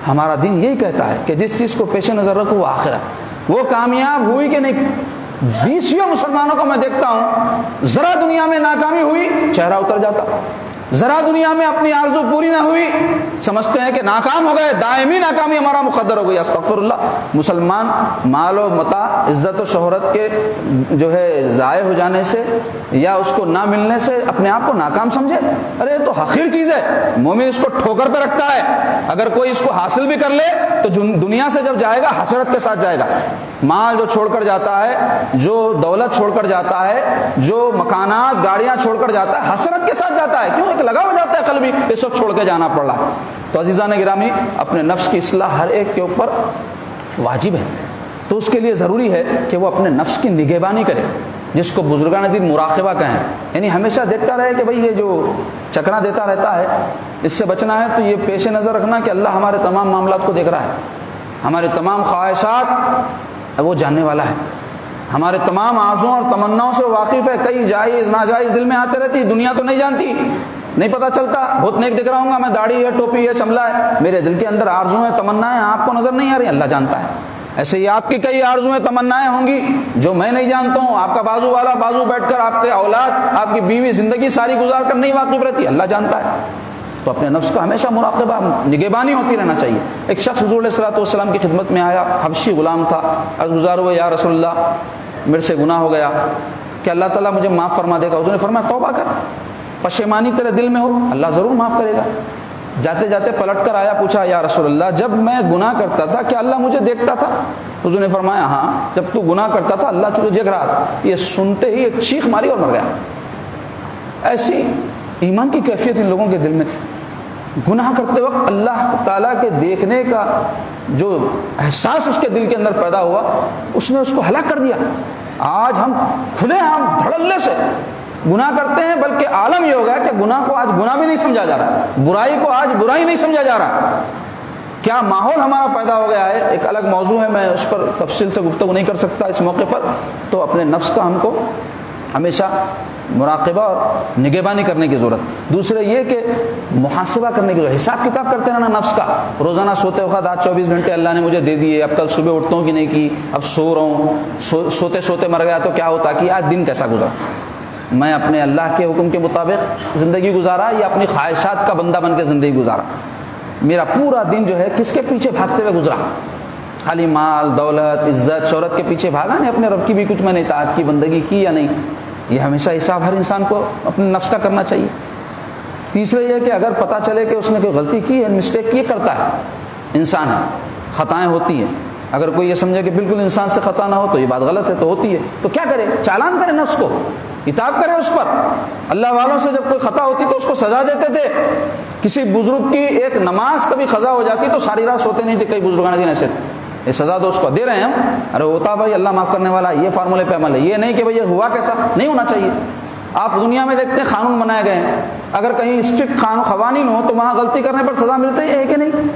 ہمارا دین یہی کہتا ہے کہ جس چیز کو پیش نظر رکھو وہ آخرت۔ وہ کامیاب ہوئی کہ نہیں؟ 20 مسلمانوں کو میں دیکھتا ہوں، ذرا دنیا میں ناکامی ہوئی چہرہ اتر جاتا، ذرا دنیا میں اپنی آرزو پوری نہ ہوئی سمجھتے ہیں کہ ناکام ہو گئے، دائمی ناکامی ہمارا مقدر ہو گئی۔ استغفر اللہ۔ مسلمان مال و متاع، عزت و شہرت کے جو ہے ضائع ہو جانے سے یا اس کو نہ ملنے سے اپنے آپ کو ناکام سمجھے؟ ارے یہ تو حقیر چیز ہے، مومن اس کو ٹھوکر پہ رکھتا ہے۔ اگر کوئی اس کو حاصل بھی کر لے تو دنیا سے جب جائے گا حسرت کے ساتھ جائے گا۔ مال جو چھوڑ کر جاتا ہے، جو دولت چھوڑ کر جاتا ہے، جو مکانات گاڑیاں چھوڑ کر جاتا ہے، حسرت کے ساتھ جاتا ہے۔ کیوں؟ ایک لگا ہو جاتا ہے قلبی، یہ سب چھوڑ کے جانا پڑ رہا ہے۔ تو عزیزان گرامی، اپنے نفس کی اصلاح ہر ایک کے اوپر واجب ہے، تو اس کے لیے ضروری ہے کہ وہ اپنے نفس کی نگہبانی کرے، جس کو بزرگان دین مراقبہ کہیں، یعنی ہمیشہ دیکھتا رہے کہ بھئی یہ جو چکنا دیتا رہتا ہے اس سے بچنا ہے، تو یہ پیش نظر رکھنا کہ اللہ ہمارے تمام معاملات کو دیکھ رہا ہے، ہمارے تمام خواہشات وہ جاننے والا ہے، ہمارے تمام آرزوؤں اور تمناؤں سے واقف ہے۔ کئی جائز ناجائز دل میں آتے رہتی، دنیا تو نہیں جانتی، نہیں پتہ چلتا، بہت نیک دکھ رہا ہوں گا میں، داڑھی ہے، ٹوپی ہے، چملا ہے، میرے دل کے اندر آرزویں تمنائیں آپ کو نظر نہیں آ رہی، اللہ جانتا ہے۔ ایسے ہی آپ کی کئی آرزویں تمنائیں ہوں گی جو میں نہیں جانتا ہوں، آپ کا بازو والا بازو بیٹھ کر، آپ کے اولاد، آپ کی بیوی زندگی ساری گزار کر نہیں واقف رہتی، اللہ جانتا ہے۔ تو اپنے نفس کا ہمیشہ مراقبہ، نگہبانی ہوتی رہنا چاہیے۔ ایک شخص حضور علیہ الصلوۃ والسلام کی خدمت میں آیا، حبشی غلام تھا، عرض گزار ہوئے یا رسول اللہ میرے سے گناہ ہو گیا، کہ اللہ تعالیٰ مجھے معاف فرما دے گا؟ حضور نے فرمایا توبہ کر، پشیمانی تیرے دل میں ہو، اللہ ضرور معاف کرے گا۔ جاتے جاتے پلٹ کر آیا، پوچھا یا رسول اللہ جب میں گناہ کرتا تھا کیا اللہ مجھے دیکھتا تھا؟ حضور نے فرمایا ہاں، جب تو گناہ کرتا تھا اللہ تجھے دیکھ رہا تھا۔ یہ سنتے ہی ایک چیخ ماری اور مر گیا۔ ایسی ایمان کی کیفیت ان لوگوں کے دل میں تھی، گناہ کرتے وقت اللہ تعالیٰ کے دیکھنے کا جو احساس اس کے دل کے اندر پیدا ہوا، اس نے اس کو ہلاک کر دیا۔ آج ہم کھلے عام دھڑلے سے گناہ کرتے ہیں، بلکہ عالم یہ ہو گیا کہ گناہ کو آج گناہ بھی نہیں سمجھا جا رہا، برائی کو آج برائی نہیں سمجھا جا رہا۔ کیا ماحول ہمارا پیدا ہو گیا ہے، ایک الگ موضوع ہے، میں اس پر تفصیل سے گفتگو نہیں کر سکتا اس موقع پر۔ تو اپنے نفس کا ہم کو ہمیشہ مراقبہ اور نگہبانی کرنے کی ضرورت۔ دوسرے یہ کہ محاسبہ کرنے کی ضرورت، حساب کتاب کرتے رہنا نفس کا، روزانہ سوتے وقت آج 24 گھنٹے اللہ نے مجھے دے دیے، اب کل صبح اٹھتا ہوں کہ نہیں کی، اب سو رہا ہوں، سوتے سوتے مر گیا تو کیا ہوتا کہ آج دن کیسا گزرا، میں اپنے اللہ کے حکم کے مطابق زندگی گزارا یا اپنی خواہشات کا بندہ بن کے زندگی گزارا، میرا پورا دن جو ہے کس کے پیچھے بھاگتے ہوئے گزرا؟ خالی مال دولت عزت شہرت کے پیچھے بھاگا نہیں، اپنے رب کی بھی کچھ میں نے اطاعت کی بندگی کی یا نہیں؟ یہ ہمیشہ حساب ہر انسان کو اپنے نفس کا کرنا چاہیے۔ تیسرے یہ کہ اگر پتہ چلے کہ اس نے کوئی غلطی کی ہے، مسٹیک کی کرتا ہے، انسان ہے، خطائیں ہوتی ہیں، اگر کوئی یہ سمجھے کہ بالکل انسان سے خطا نہ ہو تو یہ بات غلط ہے، تو ہوتی ہے، تو کیا کرے؟ چالان کرے نفس کو، عتاب کرے اس پر۔ اللہ والوں سے جب کوئی خطا ہوتی تو اس کو سزا دیتے تھے، کسی بزرگ کی ایک نماز کبھی قضا ہو جاتی تو ساری رات سوتے نہیں تھے، کئی بزرگان دین ایسے تھے، یہ سزا دو اس کو، دے رہے ہیں ہم، ارے ہوتا بھائی اللہ معاف کرنے والا، یہ فارمولے پہ عمل ہے، یہ نہیں کہ بھائی یہ ہوا کیسا، نہیں ہونا چاہیے۔ آپ دنیا میں دیکھتے ہیں قانون بنائے گئے ہیں، اگر کہیں اسٹرکٹ قوانین ہو تو وہاں غلطی کرنے پر سزا ملتی ہے کہ نہیں؟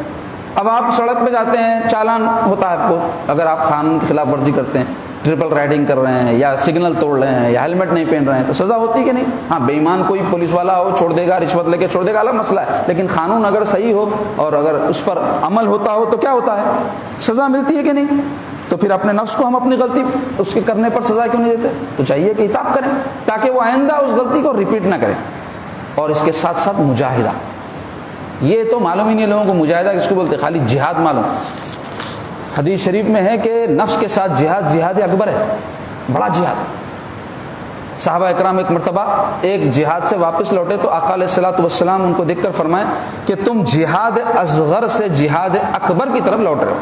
اب آپ سڑک پہ جاتے ہیں، چالان ہوتا ہے آپ کو، اگر آپ قانون کی خلاف ورزی کرتے ہیں، ٹرپل رائڈنگ کر رہے ہیں یا سگنل توڑ رہے ہیں یا ہیلمٹ نہیں پہن رہے ہیں تو سزا ہوتی کہ نہیں؟ ہاں بے ایمان کوئی پولیس والا ہو چھوڑ دے گا، رشوت لے کے چھوڑ دے گا، الگ مسئلہ ہے، لیکن قانون اگر صحیح ہو اور اگر اس پر عمل ہوتا ہو تو کیا ہوتا ہے؟ سزا ملتی ہے کہ نہیں؟ تو پھر اپنے نفس کو ہم اپنی غلطی اس کے کرنے پر سزا کیوں نہیں دیتے؟ تو چاہیے کہ عتاب کریں تاکہ وہ آئندہ اس غلطی کو ریپیٹ نہ کریں۔ اور اس کے ساتھ ساتھ مجاہدہ، یہ تو معلوم ہی نہیں لوگوں کو مجاہدہ کس کو بولتے، خالی جہاد معلوم۔ حدیث شریف میں ہے کہ نفس کے ساتھ جہاد جہاد اکبر ہے، بڑا جہاد۔ صحابہ اکرام ایک مرتبہ ایک جہاد سے واپس لوٹے تو آقا علیہ الصلوۃ والسلام ان کو دیکھ کر فرمائے کہ تم جہاد اصغر سے جہاد اکبر کی طرف لوٹ رہے ہو۔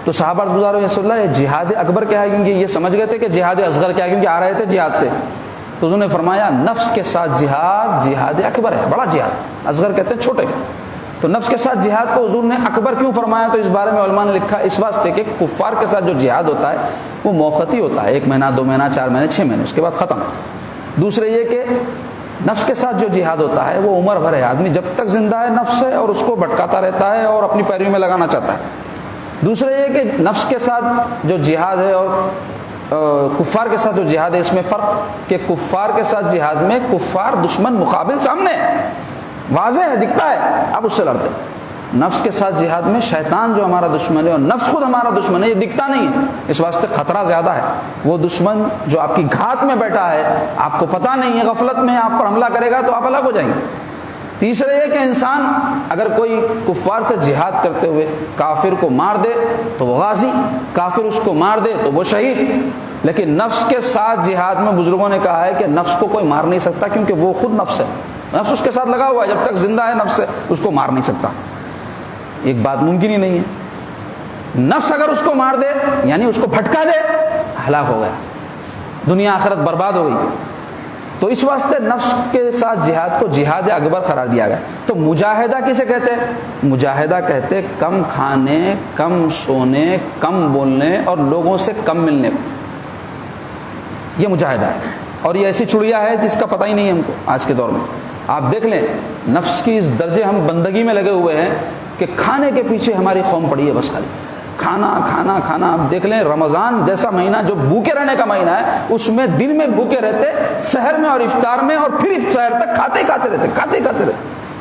تو صحابہ گزارو رسول اللہ یہ جہاد اکبر کیا ہے، کیونکہ یہ سمجھ گئے تھے کہ جہاد اصغر کیا ہے، کیونکہ آ رہے تھے جہاد سے. تو انہوں نے فرمایا نفس کے ساتھ جہاد جہاد اکبر ہے، بڑا جہاد. اصغر کہتے ہیں چھوٹے. تو نفس کے ساتھ جہاد کو حضور نے اکبر کیوں فرمایا؟ تو اس بارے میں علماء نے لکھا اس واسطے کہ کفار کے ساتھ جو جہاد ہوتا ہے وہ موقتی ہوتا ہے، 1 مہینہ 2 مہینہ 4 مہینے 6 مہینے، اس کے بعد ختم. دوسرے یہ کہ نفس کے ساتھ جو جہاد ہوتا ہے وہ عمر بھر ہے، آدمی جب تک زندہ ہے نفس ہے اور اس کو بھٹکاتا رہتا ہے اور اپنی پیروی میں لگانا چاہتا ہے. دوسرے یہ کہ نفس کے ساتھ جو جہاد ہے اور کفار کے ساتھ جو جہاد ہے، اس میں فرق کہ کفار کے ساتھ جہاد میں کفار دشمن مقابل سامنے ہے، واضح ہے، دکھتا ہے، اب اس سے لڑتے. نفس کے ساتھ جہاد میں شیطان جو ہمارا دشمن ہے اور نفس خود ہمارا دشمن ہے، یہ دکھتا نہیں ہے، اس واسطے خطرہ زیادہ ہے. وہ دشمن جو آپ کی گھات میں بیٹھا ہے، آپ کو پتہ نہیں ہے، غفلت میں آپ پر حملہ کرے گا تو آپ ہلاک ہو جائیں گے. تیسرے یہ کہ انسان اگر کوئی کفار سے جہاد کرتے ہوئے کافر کو مار دے تو وہ غازی، کافر اس کو مار دے تو وہ شہید. لیکن نفس کے ساتھ جہاد میں بزرگوں نے کہا ہے کہ نفس کو کوئی مار نہیں سکتا، کیونکہ وہ خود نفس ہے، نفس اس کے ساتھ لگا ہوا ہے، جب تک زندہ ہے نفس ہے اس کو مار نہیں سکتا. ایک بات ممکن ہی نہیں ہے. نفس اگر اس کو مار دے یعنی اس کو بھٹکا دے، ہلاک ہو گیا، دنیا آخرت برباد ہو گئی. تو اس واسطے نفس کے ساتھ جہاد کو جہاد اکبر قرار دیا گیا. تو مجاہدہ کسے کہتے ہیں؟ مجاہدہ کہتے کم کھانے، کم سونے، کم بولنے اور لوگوں سے کم ملنے کو، یہ مجاہدہ ہے. اور یہ ایسی چڑیا ہے جس کا پتہ ہی نہیں ہے ہم کو آج کے دور میں. آپ دیکھ لیں نفس کی اس درجے ہم بندگی میں لگے ہوئے ہیں کہ کھانے کے پیچھے ہماری قوم پڑی ہے، بس خالی کھانا کھانا کھانا. آپ دیکھ لیں رمضان جیسا مہینہ جو بھوکے رہنے کا مہینہ ہے، اس میں دن میں بھوکے رہتے، سحر میں اور افطار میں، اور پھر سحر تک کھاتے رہتے.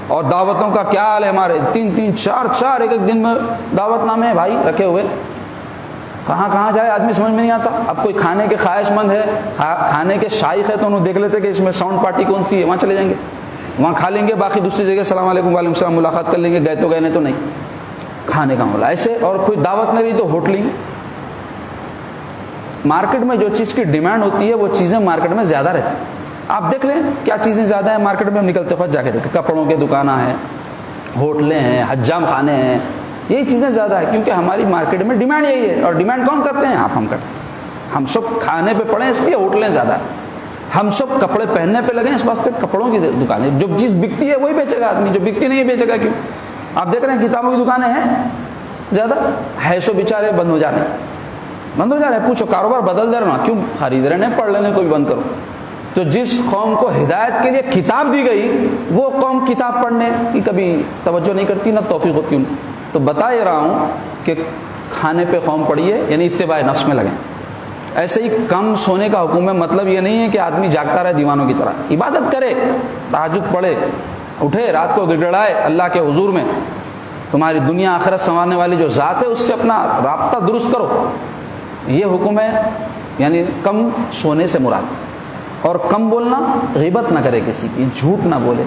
اور دعوتوں کا کیا حال ہے، ہمارے 3 4 ایک دن میں دعوت نامے ہیں بھائی رکھے ہوئے. کہاں جائے آدمی سمجھ میں نہیں آتا. اب کوئی کھانے کے خواہش مند ہے، کھانے کے شائق ہے، تو انہوں دیکھ لیتے کہ اس میں ساؤنڈ پارٹی کون سی ہے، وہاں چلے جائیں گے، وہاں کھا لیں گے. باقی دوسری جگہ السلام علیکم وعلیکم السلام ملاقات کر لیں گے، گئے تو گئے نہیں تو نہیں. کھانے کا معاملہ ایسے. اور کوئی دعوت نہیں رہی تو ہوٹلنگ. مارکیٹ میں جو چیز کی ڈیمانڈ ہوتی ہے وہ چیزیں مارکیٹ میں زیادہ رہتی ہیں. آپ دیکھ لیں کیا چیزیں زیادہ ہیں مارکیٹ میں، ہم نکلتے وقت جا کے دیکھیں، کپڑوں کے دکانیں ہیں، ہوٹلیں ہیں، حجام خانے ہیں، یہی چیزیں زیادہ ہیں کیونکہ ہماری مارکیٹ میں ڈیمانڈ یہی ہے. اور ڈیمانڈ کون کرتے ہیں؟ ہم کرتے ہیں. ہم سب کھانے پہ پڑے اس لیے ہوٹلیں زیادہ ہیں. ہم سب کپڑے پہننے پہ لگے اس واسطے کپڑوں کی دکانیں. جو چیز بکتی ہے وہی بیچے گا آدمی، جو بکتی نہیں ہے بیچے گا کیوں؟ آپ دیکھ رہے ہیں کتابوں کی دکانیں ہیں زیادہ، ہے سو بیچارے بند ہو جا رہے ہیں. پوچھو کاروبار بدل دے رہا، کیوں خرید رہے ہیں؟ پڑھ لینے کو بھی بند کرو. تو جس قوم کو ہدایت کے لیے کتاب دی گئی وہ قوم کتاب پڑھنے کی کبھی توجہ نہیں کرتی، نہ توفیق ہوتی ان. تو بتا یہ رہا ہوں کہ کھانے پہ قوم پڑی ہے یعنی اتباع نفس میں لگیں. ایسے ہی کم سونے کا حکم ہے، مطلب یہ نہیں ہے کہ آدمی جاگتا رہے دیوانوں کی طرح. عبادت کرے، تہجد پڑھے، اٹھے، رات کو گڑگڑائے اللہ کے حضور میں. تمہاری دنیا آخرت سنوارنے والی جو ذات ہے اس سے اپنا رابطہ درست کرو، یہ حکم ہے. یعنی کم سونے سے مراد. اور کم بولنا، غیبت نہ کرے کسی کی، جھوٹ نہ بولے،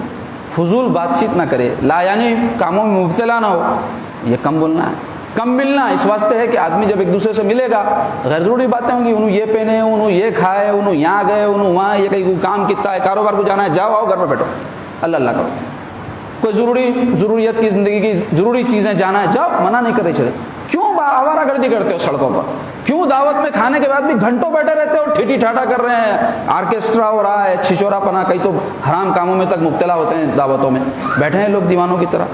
فضول بات چیت نہ کرے، لا یعنی کاموں میں مبتلا نہ ہو، یہ کم بولنا ہے. کم ملنا اس واسطے ہے کہ آدمی جب ایک دوسرے سے ملے گا غیر ضروری باتیں ہوں گی، انہوں یہ پہنے، انہوں یہ کھائے، انہوں یہاں گئے، انہوں وہاں، یہ کہیں کام کتنا ہے، کاروبار کو جانا ہے، جاؤ آؤ گھر پہ بیٹھو اللہ اللہ کرو. کوئی ضروریت کی زندگی کی ضروری چیزیں جانا ہے، جاؤ، منع نہیں کر رہے. چلے کیوں آوارہ گردی کرتے ہو سڑکوں پر؟ کیوں دعوت میں کھانے کے بعد بھی گھنٹوں بیٹھے رہتے ہو، ٹھیٹھی ٹھاٹا کر رہے ہیں، آرکیسٹرا ہو رہا ہے، چھچورا پنا، کئی تو حرام کاموں میں تک مبتلا ہوتے ہیں دعوتوں میں، بیٹھے ہیں لوگ دیوانوں کی طرح.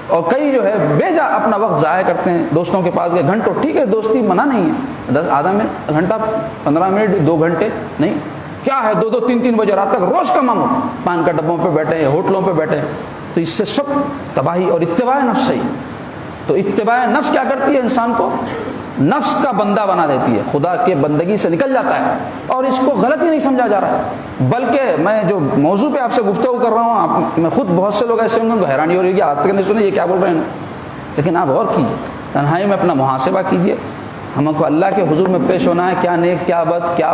اور کئی جو ہے بے جا اپنا وقت ضائع کرتے ہیں، دوستوں کے پاس گئے گھنٹوں. ٹھیک ہے دوستی منع نہیں ہے، آدھا منٹ، گھنٹہ، 15 منٹ، 2 گھنٹے نہیں. کیا ہے 2 3 بجے رات تک روز کا معمول، پان کا ڈبوں پہ بیٹھے ہیں، ہوٹلوں پہ بیٹھے ہیں. تو اس سے سب تباہی اور اتباع نفس ہے. تو اتباع نفس کیا کرتی ہے؟ انسان کو نفس کا بندہ بنا دیتی ہے، خدا کے بندگی سے نکل جاتا ہے. اور اس کو غلط ہی نہیں سمجھا جا رہا ہے، بلکہ میں جو موضوع پہ آپ سے گفتگو کر رہا ہوں، میں خود بہت سے لوگ ایسے ہوں گے حیرانی ہو رہی ہے کہ آج تک نہیں سنے یہ کیا بول رہے ہیں. لیکن آپ غور کیجیے، تنہائی میں اپنا محاسبہ کیجیے. ہم کو اللہ کے حضور میں پیش ہونا ہے، کیا نیک، کیا بد، کیا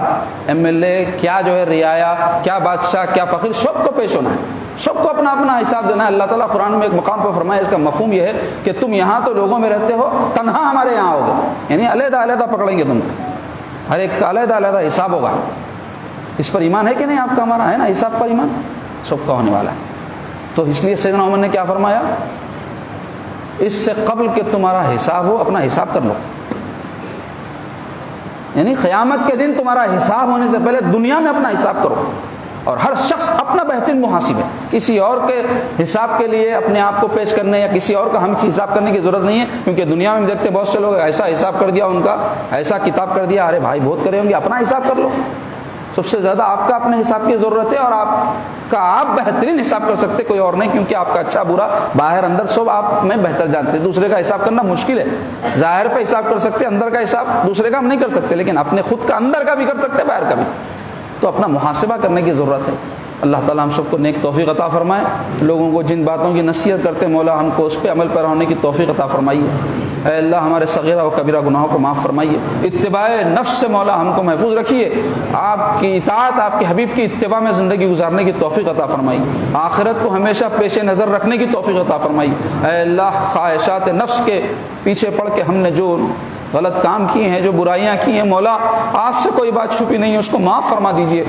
MLA، کیا جو ہے رعایا، کیا بادشاہ، کیا فقیر، سب کو پیش ہونا ہے، سب کو اپنا اپنا حساب دینا ہے. اللہ تعالیٰ قرآن میں ایک مقام پر فرمایا، اس کا مفہوم یہ ہے کہ تم یہاں تو لوگوں میں رہتے ہو، تنہا ہمارے یہاں ہوگے، یعنی علیحدہ علیحدہ پکڑیں گے تم کو، ہر ایک کا علیحدہ علیحدہ حساب ہوگا. اس پر ایمان ہے کہ نہیں آپ کا؟ ہمارا ہے نا حساب پر ایمان، سب کا ہونے والا ہے. تو اس لیے سیدنا عمر نے کیا فرمایا؟ اس سے قبل کہ تمہارا حساب ہو اپنا حساب کر لو. یعنی قیامت کے دن تمہارا حساب ہونے سے پہلے دنیا میں اپنا حساب کرو، اور ہر شخص اپنا بہترین محاسب ہے، کسی اور کے حساب کے لیے اپنے آپ کو پیش کرنے یا کسی اور کا ہم حساب کرنے کی ضرورت نہیں ہے، کیونکہ دنیا میں دیکھتے بہت سے لوگ ایسا حساب کر دیا ان کا، ایسا کتاب کر دیا، ارے بھائی بہت کرے ہوں گے، اپنا حساب کر لو۔ سب سے زیادہ آپ کا اپنے حساب کی ضرورت ہے، اور آپ بہترین حساب کر سکتے کوئی اور نہیں، کیونکہ آپ کا اچھا برا باہر اندر سب آپ میں بہتر جانتے ہیں۔ دوسرے کا حساب کرنا مشکل ہے، ظاہر پہ حساب کر سکتے، اندر کا حساب دوسرے کا ہم نہیں کر سکتے، لیکن اپنے خود کا اندر کا بھی کر سکتے، باہر کا بھی۔ تو اپنا محاسبہ کرنے کی ضرورت ہے۔ اللہ تعالیٰ ہم سب کو نیک توفیق عطا فرمائے، لوگوں کو جن باتوں کی نصیحت کرتے مولا ہم کو اس پہ عمل پیرا ہونے کی توفیق عطا فرمائیے۔ اے اللہ ہمارے صغیرہ و کبیرہ گناہوں کو معاف فرمائیے، اتباع نفس سے مولا ہم کو محفوظ رکھیے، آپ کی اطاعت، آپ کے حبیب کی اتباع میں زندگی گزارنے کی توفیق عطا فرمائیے، آخرت کو ہمیشہ پیش نظر رکھنے کی توفیق عطا فرمائیے۔ اے اللہ خواہشات نفس کے پیچھے پڑ کے ہم نے جو غلط کام کیے ہیں، جو برائیاں کی ہیں مولا آپ سے کوئی بات چھپی نہیں ہے، اس کو معاف فرما دیجئے،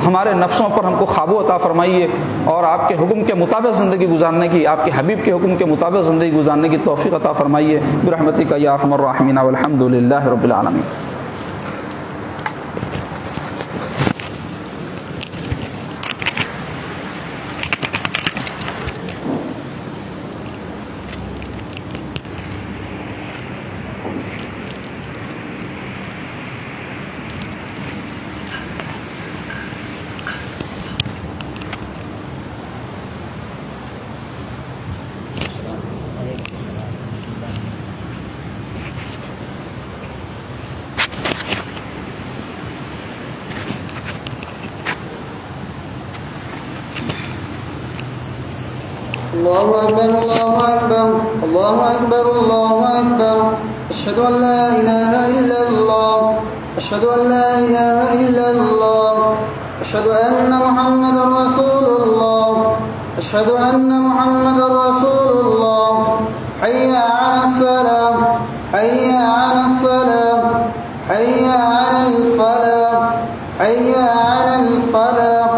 ہمارے نفسوں پر ہم کو قابو عطا فرمائیے، اور آپ کے حکم کے مطابق زندگی گزارنے کی، آپ کے حبیب کے حکم کے مطابق زندگی گزارنے کی توفیق عطا فرمائیے برحمتک یا ارحم الراحمین، والحمد للہ رب العالمین۔ الله أكبر الله أكبر الله أكبر الله أكبر أشهد أن لا إله إلا الله أشهد أن لا إله إلا الله أشهد أن محمدا رسول الله أشهد أن محمدا رسول الله حي على الصلاة حي على الصلاة حي على الفلاح حي على الفلاح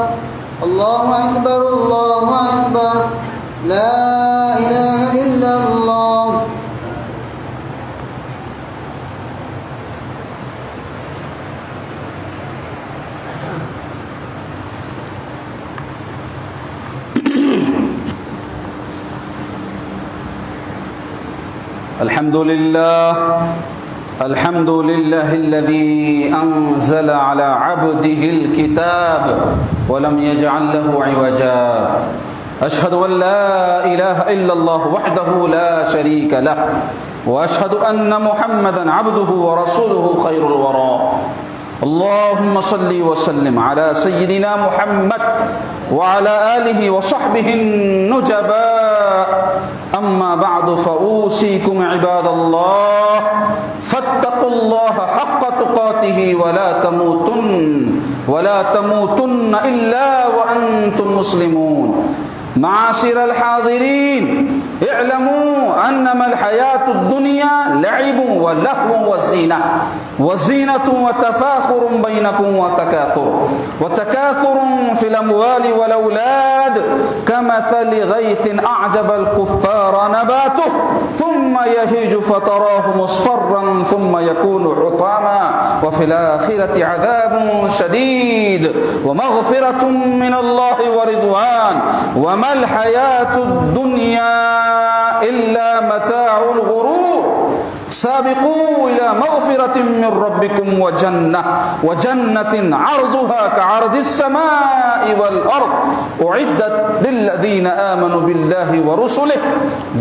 الله أكبر الله أكبر لا إله إلا الله الحمد لله الذي أنزل على عبده الكتاب ولم يجعل له عوجا أشهد أن لا إله إلا الله وحده لا شريك له وأشهد أن محمدا عبده ورسوله خير الورى اللهم صل وسلم على سيدنا محمد وعلى آله وصحبه النجباء أما بعد فأوصيكم عباد الله فاتقوا الله حق تقاته ولا تموتن إلا وأنتم مسلمون معاشر الحاضرين اعلموا أنما الحياة الدنيا لعب ولهو وزينة وتفاخر بينكم وتكاثر في الأموال والأولاد كمثل غيث أعجب الكفار نباته ثم يهيج فتراه مصفرا ثم يكون حطاما وفي الآخرة عذاب شديد ومغفرة من الله ورضوان وما الحياة الدنيا إلا متاع الغرور سابقوا إلى مغفرة من ربكم وجنة عرضها كعرض السماء والأرض أعدت للذين آمنوا بالله ورسله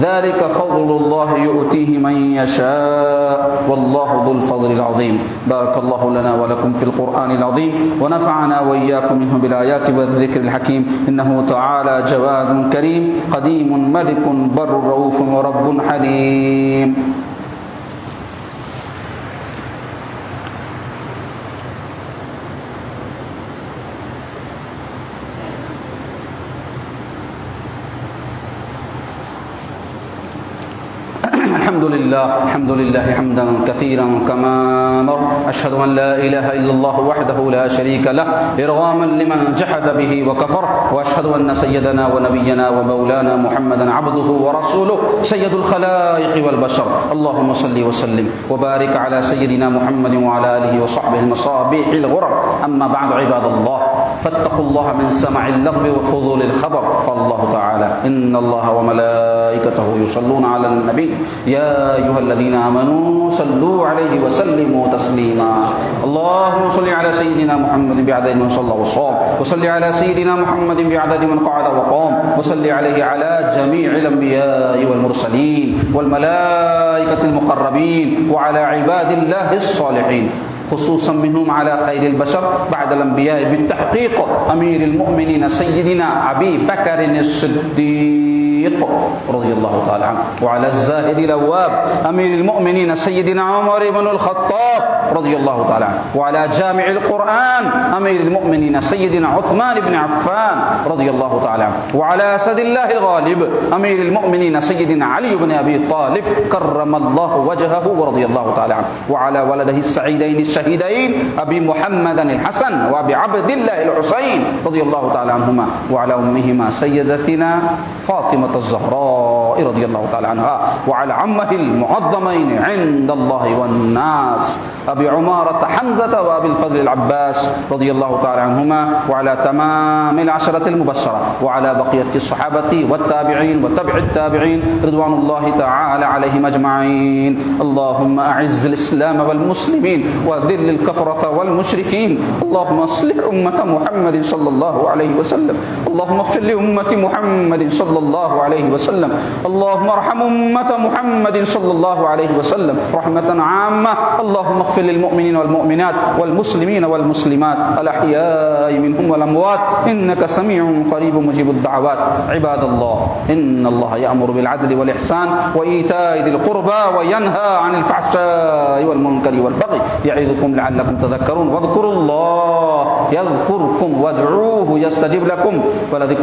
ذلك فضل الله يؤتيه من يشاء والله ذو الفضل العظيم بارك الله لنا ولكم في القرآن العظيم ونفعنا وإياكم منه بالآيات والذكر الحكيم إنه تعالى جواد كريم قديم ملك بر رؤوف ورب حليم الحمد لله حمدا كثيرا كما مر. أشهد أن لا إله إلا الله وحده لا شريك له إرغاما لمن جحد به وكفر. وأشهد أن سيدنا ونبينا ومولانا محمدا عبده ورسوله سيد الخلائق والبشر. اللهم صل وسلم وبارك على سيدنا محمد وعلى آله وصحبه المصابيح الغرر. أما بعد عباد الله فاتقوا الله من سمع اللغو وفضول الخبر. قال الله تعالى إن الله وملائكته يصلون على النبي يا أيها الذين آمنوا صلوا عليه وسلموا تسليما. اللهم صل على سيدنا محمد بعدد من صلى وصام، وصل على سيدنا محمد بعدد من قعد وقام، وصل عليه على جميع الأنبياء والمرسلين والملائكة المقربين وعلى عباد الله الصالحين، خصوصا منهم على خير البشر بعد الأنبياء بالتحقيق أمير المؤمنين سيدنا أبي بكر الصديق رضي الله تعالى عنه، وعلى الزاهد الأواب أمير المؤمنين سيدنا عمر بن الخطاب رضي الله تعالى عنه، وعلى جامع القرآن أمير المؤمنين سيدنا عثمان بن عفان رضي الله تعالى عنه، وعلى أسد الله الغالب أمير المؤمنين سيدنا علي بن أبي طالب كرم الله وجهه ورضي الله تعالى عنه، وعلى ولده السعيدين الشهيدين أبي محمد الحسن وأبي عبد الله الحسين رضي الله تعالى عنهما، وعلى أمهما سيدتنا فاطمة الزهراء رضي الله تعالى عنها، وعلى عمه المعظمين عند الله والناس أبي عمارة حمزة وأبي الفضل العباس رضي الله تعالى عنهما، وعلى تمام العشرة المبشرة، وعلى بقية الصحابة والتابعين وتبع التابعين رضوان الله تعالى عليهم أجمعين. اللهم أعز الإسلام والمسلمين وذل الكفرة والمشركين. اللهم أصلح أمة محمد صلى الله عليه وسلم. اللهم اغفر لأمة محمد صلى الله عليه وسلم. اللهم ارحم أمة محمد صلى الله عليه وسلم رحمة عامة. اللهم اغفر للمؤمنين والمؤمنات والمسلمين والمسلمات الأحياء منهم والأموات إنك سميع قريب مجيب الدعوات. عباد الله إن الله يأمر بالعدل والإحسان وإيتاء ذي القربى وينهى عن الفحشاء والمنكر والبغي يعظكم لعلكم تذكرون. واذكروا الله يذكركم وادعوه يستجب لكم ولذكر